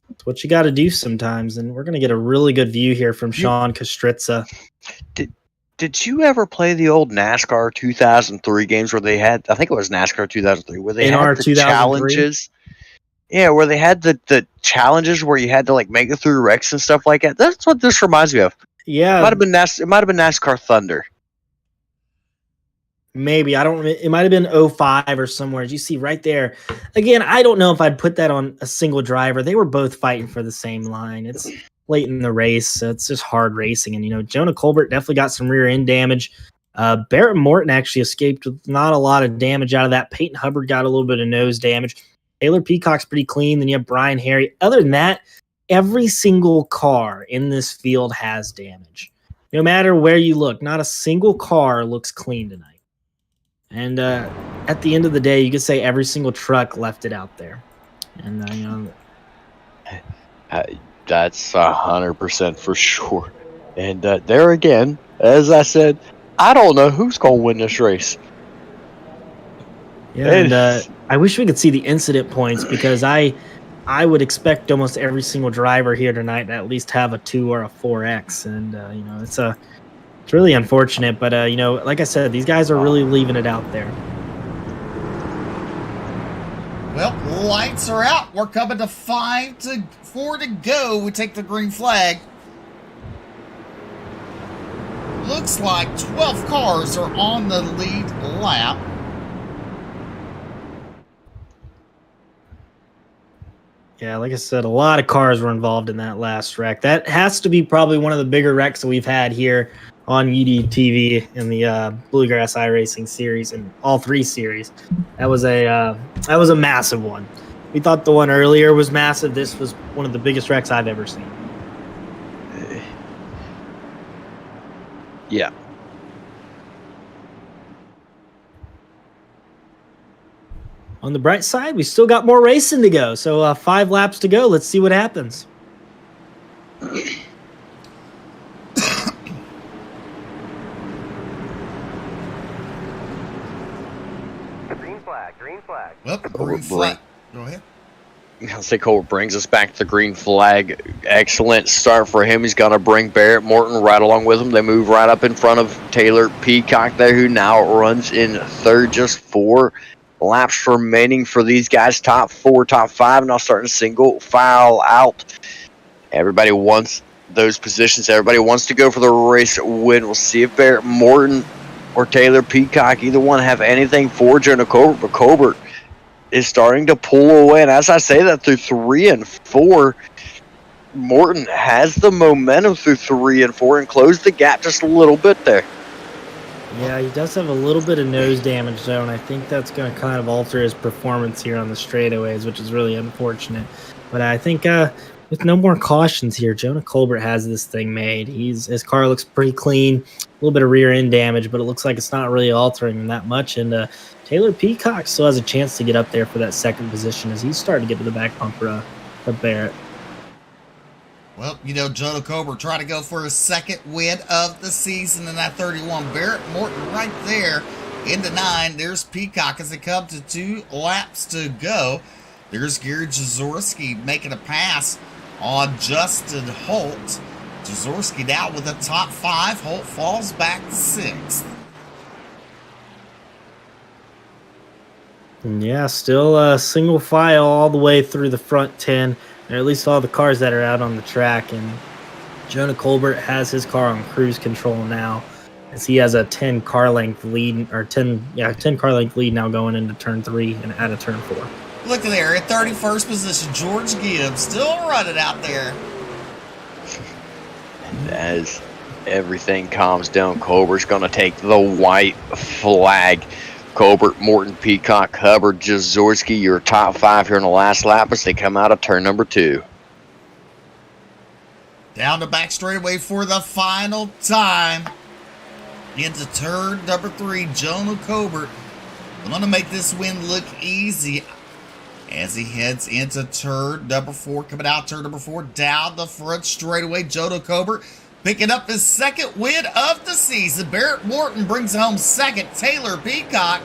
It's what you got to do sometimes. And we're going to get a really good view here from Sean Kostritza. Did you ever play the old NASCAR 2003 games where they had, I think it was NASCAR 2003, where they had the challenges? Yeah, where they had the challenges where you had to like make it through wrecks and stuff like that. That's what this reminds me of. Yeah, it might have been NASCAR Thunder. Maybe it might have been 05 or somewhere. As you see right there, again, I don't know if I'd put that on a single driver. They were both fighting for the same line. It's late in the race, so it's just hard racing. And Jonah Colbert definitely got some rear end damage. Barrett Morton actually escaped with not a lot of damage out of that. Peyton Hubbard got a little bit of nose damage. Taylor Peacock's pretty clean. Then you have Brian Harry. Other than that, every single car in this field has damage. No matter where you look, not a single car looks clean tonight. And at the end of the day, you could say every single truck left it out there. And that's 100% for sure. And there again, as I said, I don't know who's going to win this race. Yeah, and I wish we could see the incident points, because I would expect almost every single driver here tonight to at least have a 2 or a 4X. And, it's really unfortunate. But, like I said, these guys are really leaving it out there. Well, lights are out. We're coming to 4 to go. We take the green flag. Looks like 12 cars are on the lead lap. Yeah, like I said, a lot of cars were involved in that last wreck. That has to be probably one of the bigger wrecks that we've had here on UDTV in the Bluegrass Iracing series, and all 3 series. That was a massive one. We thought the one earlier was massive. This was one of the biggest wrecks I've ever seen. Yeah. On the bright side, we still got more racing to go. So 5 laps to go. Let's see what happens. Green flag. Well, green flag. Go ahead. I'll say Colbert brings us back to the green flag. Excellent start for him. He's going to bring Barrett Morton right along with him. They move right up in front of Taylor Peacock there, who now runs in third. Just 4 laps remaining for these guys. Top 4, top 5, now starting to single file out. Everybody wants those positions. Everybody wants to go for the race win. We'll see if Barrett Morton or Taylor Peacock, either one, have anything for Jonah Colbert. But Colbert is starting to pull away. And as I say that, through 3 and 4, Morton has the momentum through 3 and 4 and closed the gap just a little bit there. Yeah, he does have a little bit of nose damage, though, and I think that's going to kind of alter his performance here on the straightaways, which is really unfortunate. But I think with no more cautions here, Jonah Colbert has this thing made. His car looks pretty clean, a little bit of rear end damage, but it looks like it's not really altering him that much. And Taylor Peacock still has a chance to get up there for that second position as he's starting to get to the back bumper of Barrett. Well, Jonah Colbert trying to go for his second win of the season in that 31. Barrett Morton right there into 9. There's Peacock as they come to 2 laps to go. There's Gary Jazorski making a pass on Justin Holt. Jazorski now with a top 5. Holt falls back to 6th. Yeah, still single file all the way through the front 10. Or at least all the cars that are out on the track. And Jonah Colbert has his car on cruise control now. as he has a 10 car length lead, or 10 car length lead now going into turn 3 and out of turn 4. Look at there, in 31st position, George Gibbs still running out there. And as everything calms down, Colbert's going to take the white flag. Colbert, Morton, Peacock, Hubbard, Jaworski, your top 5 here in the last lap as they come out of turn number 2. Down the back straightaway for the final time. Into turn number 3, Jonah Colbert going to make this win look easy as he heads into turn number 4. Coming out turn number 4, down the front straightaway, Jonah Colbert picking up his second win of the season. Barrett Morton brings home second. Taylor Peacock,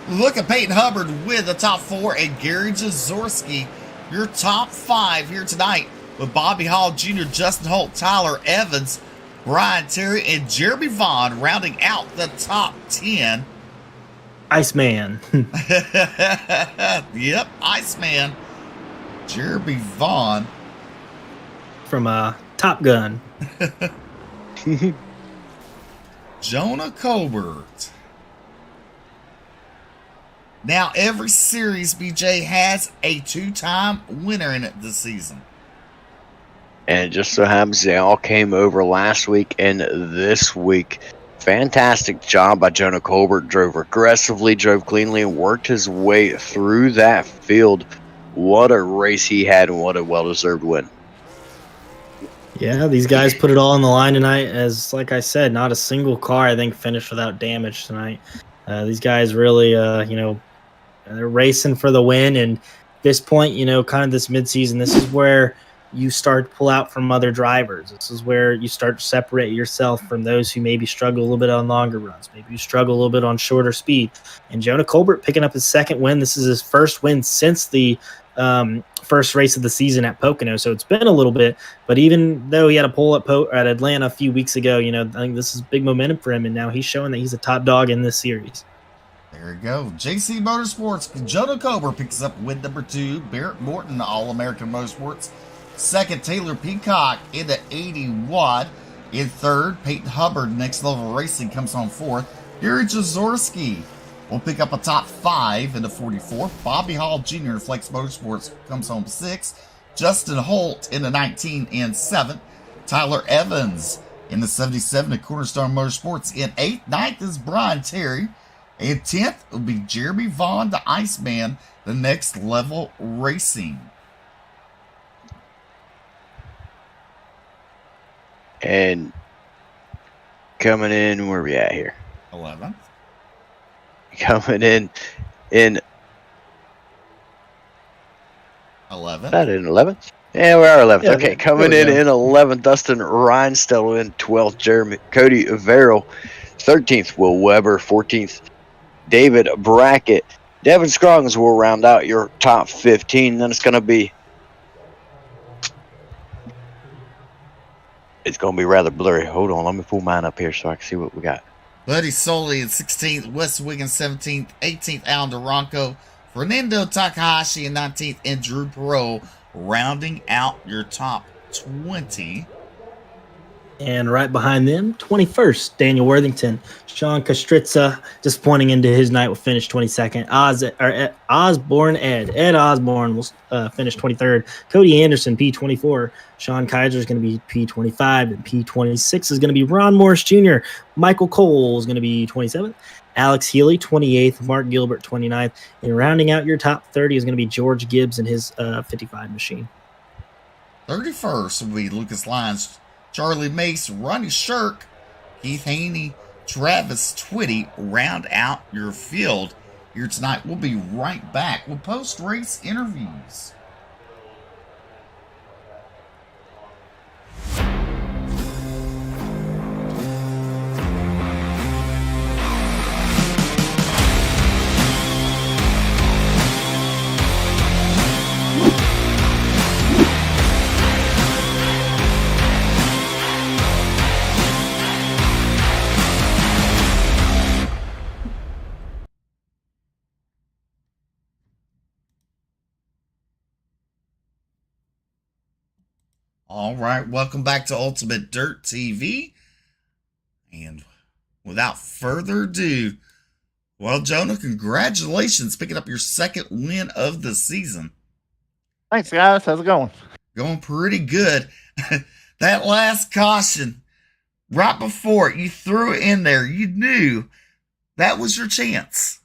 look at Peyton Hubbard with the top 4, and Gary Jaworski, your top 5 here tonight, with Bobby Hall Jr., Justin Holt, Tyler Evans, Brian Terry, and Jeremy Vaughn rounding out the top 10. Iceman. Yep, Iceman. Jeremy Vaughn. From Top Gun. Jonah Colbert. Now, every series, BJ, has a 2-time winner in it this season. And it just so happens they all came over last week and this week. Fantastic job by Jonah Colbert. Drove aggressively, drove cleanly, and worked his way through that field. What a race he had, and what a well-deserved win. Yeah, these guys put it all on the line tonight. As like I said, not a single car I think finished without damage tonight. These guys really, they're racing for the win. And at this point, kind of this midseason, this is where you start to pull out from other drivers. This is where you start to separate yourself from those who maybe struggle a little bit on longer runs. Maybe you struggle a little bit on shorter speed. And Jonah Colbert picking up his second win. This is his first win since the first race of the season at Pocono. So it's been a little bit, but even though he had a pole at Atlanta a few weeks ago, I think this is big momentum for him. And now he's showing that he's a top dog in this series. There you go. JC Motorsports, Jonah Colbert picks up win number 2. Barrett Morton, All-American Motorsports. Second, Taylor Peacock into 81. In third, Peyton Hubbard, Next Level Racing, comes on fourth. Gary Jaworski will pick up a top 5 into 44. Bobby Hall Jr. Flex Motorsports comes home 6th. Justin Holt in the 19 and 7th. Tyler Evans in the 77 at Cornerstone Motorsports in 8th. 9th is Brian Terry. And 10th will be Jeremy Vaughn, the Iceman, the Next Level Racing. And coming in, where are we at here? 11th. Coming in 11th. Is that in 11th? Yeah, we are 11th. Yeah, okay, coming in 11th, Dustin Reinstell in 12th, Cody Verrill, 13th, Will Weber, 14th, David Brackett. Devin Scroggins will round out your top 15. Then it's going to be rather blurry. Hold on, let me pull mine up here so I can see what we got. Buddy Soley in 16th, Wes Wiggins 17th, 18th, Alan Duranco, Fernando Takahashi in 19th, and Drew Perot rounding out your top 20. And right behind them, 21st, Daniel Worthington. Sean Kastritza, disappointing into his night, will finish 22nd. Ed Osborne will finish 23rd. Cody Anderson, P24. Sean Kaiser is going to be P25. And P26 is going to be Ron Morris Jr. Michael Cole is going to be 27th. Alex Healy, 28th. Mark Gilbert, 29th. And rounding out your top 30 is going to be George Gibbs and his 55 machine. 31st will be Lucas Lyons, Charlie Mace, Ronnie Shirk, Keith Haney, Travis Twitty round out your field here tonight. We'll be right back with post-race interviews. All right, welcome back to Ultimate Dirt TV. And without further ado, well, Jonah, congratulations picking up your second win of the season. Thanks, guys. How's it going? Going pretty good. That last caution, right before you threw it in there, you knew that was your chance.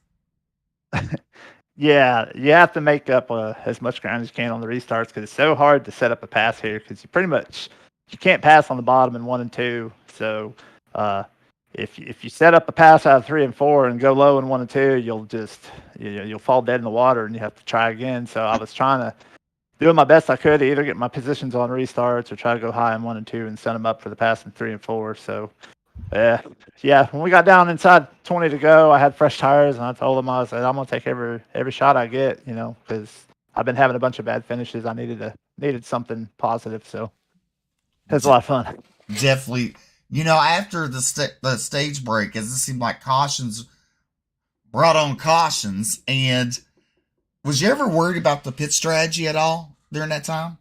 Yeah, you have to make up as much ground as you can on the restarts because it's so hard to set up a pass here because you can't pass on the bottom in 1 and 2. So if you set up a pass out of 3 and 4 and go low in 1 and 2, you'll fall dead in the water and you have to try again. So I was trying to doing my best I could to either get my positions on restarts or try to go high in 1 and 2 and set them up for the pass in 3 and 4. So yeah. When we got down inside 20 to go, I had fresh tires, and I told them I'm gonna take every shot I get, because I've been having a bunch of bad finishes. I needed something positive, so it was a lot of fun. Definitely, after the stage break, as it seemed like cautions brought on cautions, and was you ever worried about the pit strategy at all during that time?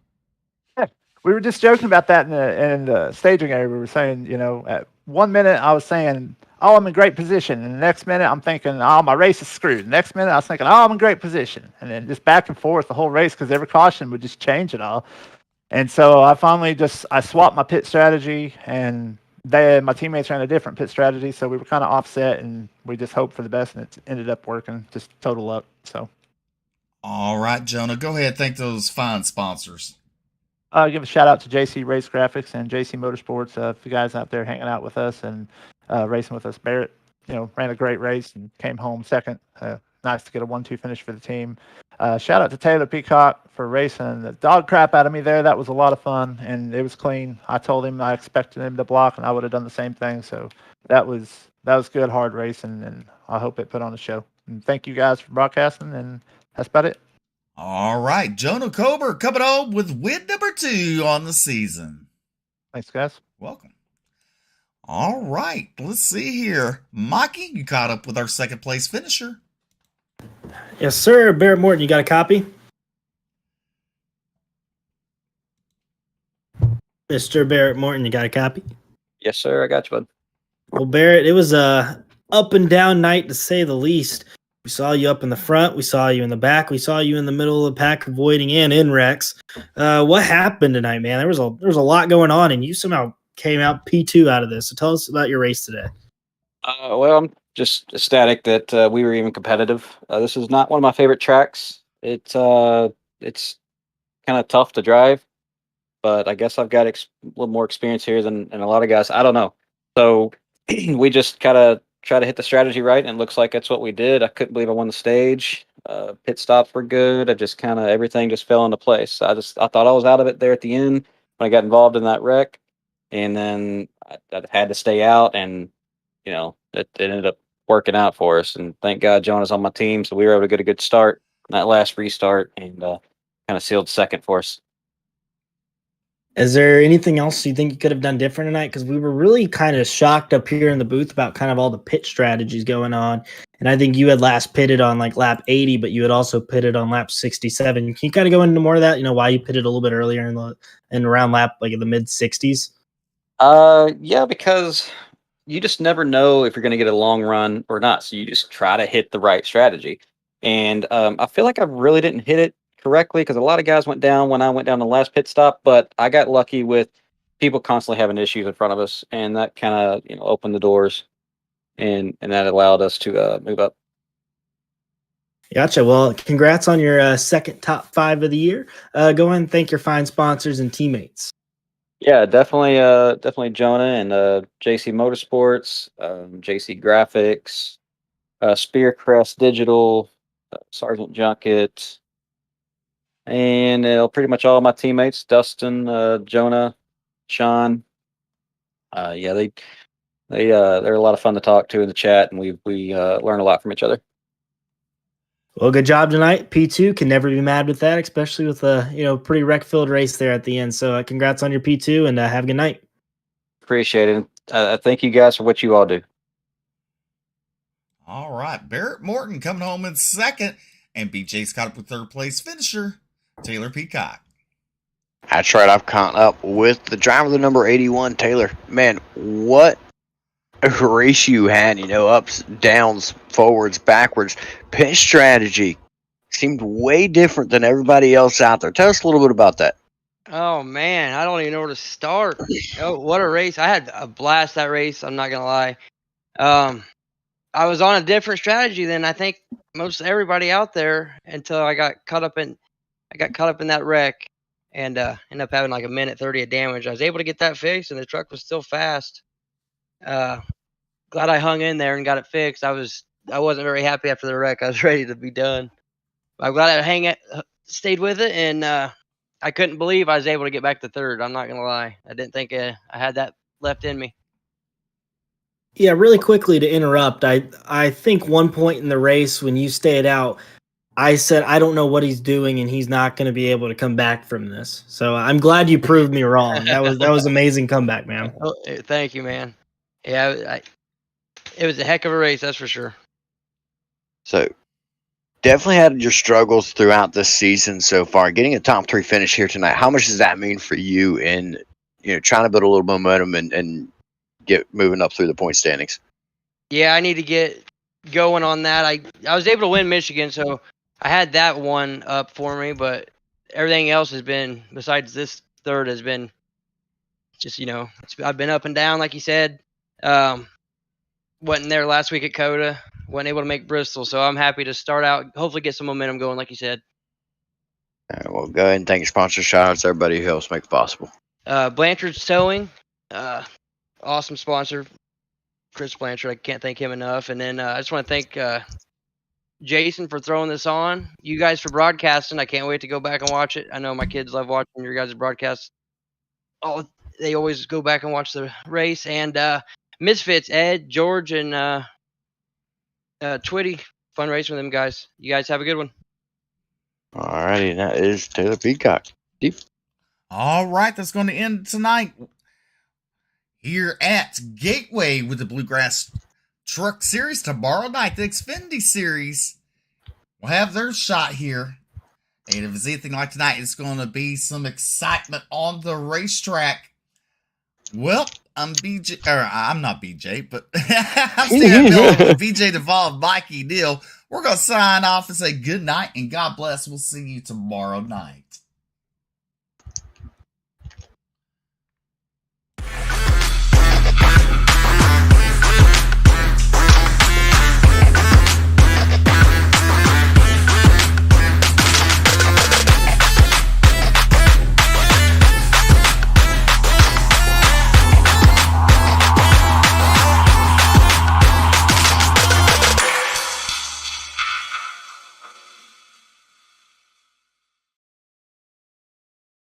Yeah, we were just joking about that in the staging area. We were saying, at 1 minute I was saying, "Oh, I'm in great position," and the next minute I'm thinking, "Oh, my race is screwed." The next minute I was thinking, "Oh, I'm in great position," and then just back and forth the whole race because every caution would just change it all. And so I finally I swapped my pit strategy, and my teammates ran a different pit strategy, so we were kind of offset, and we just hoped for the best, and it ended up working. Just total luck. So. All right, Jonah, go ahead. Thank those fine sponsors. Give a shout out to JC Race Graphics and JC Motorsports. The guys out there hanging out with us and racing with us. Barrett, ran a great race and came home second. Nice to get a 1-2 finish for the team. Shout out to Taylor Peacock for racing the dog crap out of me there. That was a lot of fun, and it was clean. I told him I expected him to block, and I would have done the same thing. So that was good, hard racing, and I hope it put on a show. And thank you guys for broadcasting, and that's about it. All right, Jonah Kober coming home with win number 2 on the season. Thanks, guys. Welcome. All right, let's see here. Mikey, you caught up with our second place finisher. Yes, sir. Barrett Morton, you got a copy? Mr. Barrett Morton, you got a copy? Yes, sir. I got you, bud. Well, Barrett, it was a up and down night to say the least. We saw you up in the front. We saw you in the back. We saw you in the middle of the pack avoiding and in wrecks. What happened tonight, man? There was a lot going on, and you somehow came out P2 out of this. So tell us about your race today. Well, I'm just ecstatic that we were even competitive. This is not one of my favorite tracks. It's kind of tough to drive, but I guess I've got a little more experience here than a lot of guys. I don't know. So we just kind of try to hit the strategy right, and it looks like that's what we did. I couldn't believe I won the stage. Pit stops were good. I just kind of everything just fell into place. I thought I was out of it there at the end when I got involved in that wreck, and then I had to stay out, and it ended up working out for us. And thank God Jonah's on my team, so we were able to get a good start in that last restart and kind of sealed second for us. Is there anything else you think you could have done different tonight? Because we were really kind of shocked up here in the booth about kind of all the pit strategies going on. And I think you had last pitted on like lap 80, but you had also pitted on lap 67. Can you kind of go into more of that? Why you pitted a little bit earlier in around lap like in the mid 60s? Yeah, because you just never know if you're going to get a long run or not. So you just try to hit the right strategy. And I feel like I really didn't hit it correctly because a lot of guys went down when I went down the last pit stop, but I got lucky with people constantly having issues in front of us, and that kind of opened the doors, and that allowed us to move up. Gotcha. Well, congrats on your second top 5 of the year. Go ahead and thank your fine sponsors and teammates. Yeah, definitely Jonah and JC Motorsports, JC Graphics, Spearcrest Digital, Sergeant Junket, and pretty much all my teammates: Dustin, Jonah, Sean. Yeah, they're a lot of fun to talk to in the chat, and we learn a lot from each other. Well, good job tonight. P2 can never be mad with that, especially with a pretty wreck-filled race there at the end. So congrats on your P2 and have a good night. Appreciate it. Thank you guys for what you all do. All right, Barrett Morton coming home in second, and BJ's caught up with third place finisher Taylor Peacock. That's right. I've caught up with the driver, the number 81, Taylor. Man, what race you had, ups, downs, forwards, backwards. Pit strategy seemed way different than everybody else out there. Tell us a little bit about that. Oh man, I don't even know where to start. Oh, what a race! I had a blast that race. I'm not gonna lie. I was on a different strategy than I think most everybody out there until I got caught up in that wreck and ended up having like a minute 30 of damage. I was able to get that fixed, and the truck was still fast. Glad I hung in there and got it fixed. I wasn't very happy after the wreck. I was ready to be done. I'm glad I stayed with it, and I couldn't believe I was able to get back to third. I'm not gonna lie. I didn't think I had that left in me. Yeah, really quickly to interrupt. I think one point in the race when you stayed out, I said I don't know what he's doing and he's not going to be able to come back from this. So I'm glad you proved me wrong. That was amazing comeback, man. Oh, thank you, man. Yeah, it was a heck of a race, that's for sure. So, definitely had your struggles throughout this season so far. Getting a top 3 finish here tonight, how much does that mean for you in trying to build a little momentum and get moving up through the point standings? Yeah, I need to get going on that. I was able to win Michigan, so I had that one up for me, but everything else has been, besides this third, has been just, I've been up and down, like you said. Wasn't there last week at Coda, wasn't able to make Bristol, so I'm happy to start out, hopefully get some momentum going, like you said. All right, well, go ahead and thank your sponsor. Shout out to everybody who helps make it possible. Blanchard's Towing, awesome sponsor, Chris Blanchard. I can't thank him enough. And then I just want to thank Jason for throwing this on. You guys for broadcasting. I can't wait to go back and watch it. I know my kids love watching your guys' broadcasts. Oh, they always go back and watch the race. And Misfits, Ed, George, and Twitty. Fun race with them guys. You guys have a good one. All righty, that is Taylor Peacock. Deep. All right, that's going to end tonight here at Gateway with the Bluegrass Truck Series. Tomorrow night, the Xfinity Series will have their shot here. And if it's anything like tonight, it's going to be some excitement on the racetrack. Well, I'm BJ, or I'm not BJ, but I'm standing with BJ Duvall and Mikey Neal. We're going to sign off and say good night and God bless. We'll see you tomorrow night.